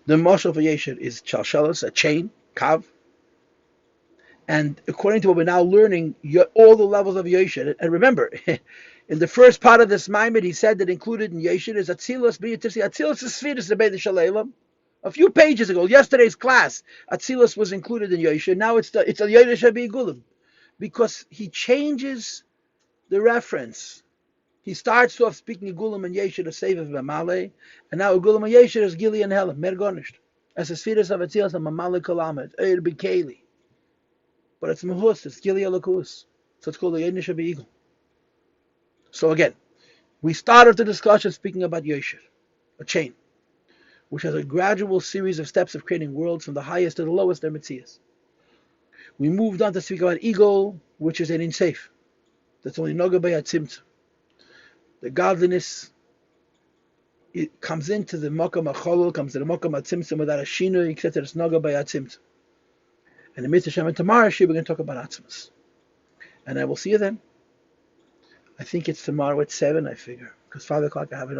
[SPEAKER 1] The Mashal for Yosher is Chalshalos, a chain, Kav. And according to what we're now learning, all the levels of Yosher. And remember, in the first part of this Maimed, he said that included in Yosher is Atzilus, B'Yitzisi. Atzilus is Sfiris, the Beit Shalom. A few pages ago, yesterday's class, Atzilus was included in Yosher. Now it's a Yodesh HaBe'Igulim. Because he changes the reference. He starts off speaking Igulim and Yosher to save of Mamale, and now Igulim and Yosher is Gili and Helam, Mergonisht. As a Sfiris of Atzilus and Mamale Kalamet, Eir B'Keli. But it's Mahus, it's Gili Alakus. So it's called the Yodesh HaBe'Igul. So again, we started the discussion speaking about Yosher, a chain, which has a gradual series of steps of creating worlds from the highest to the lowest, they're Metzias. We moved on to speak about Eagle, which is an Insafe. That's only Noga B'Yatzimtzum. The godliness, it comes into the Mokam HaCholol, comes to the Mokam HaTzimtzum without a Shinu, except that it's Noga B'Yatzimtzum. And in Mitzvah Shem and tomorrow, we're going to talk about Atzmas. And I will see you then. I think it's tomorrow at 7, I figure. Because 5 o'clock I have another.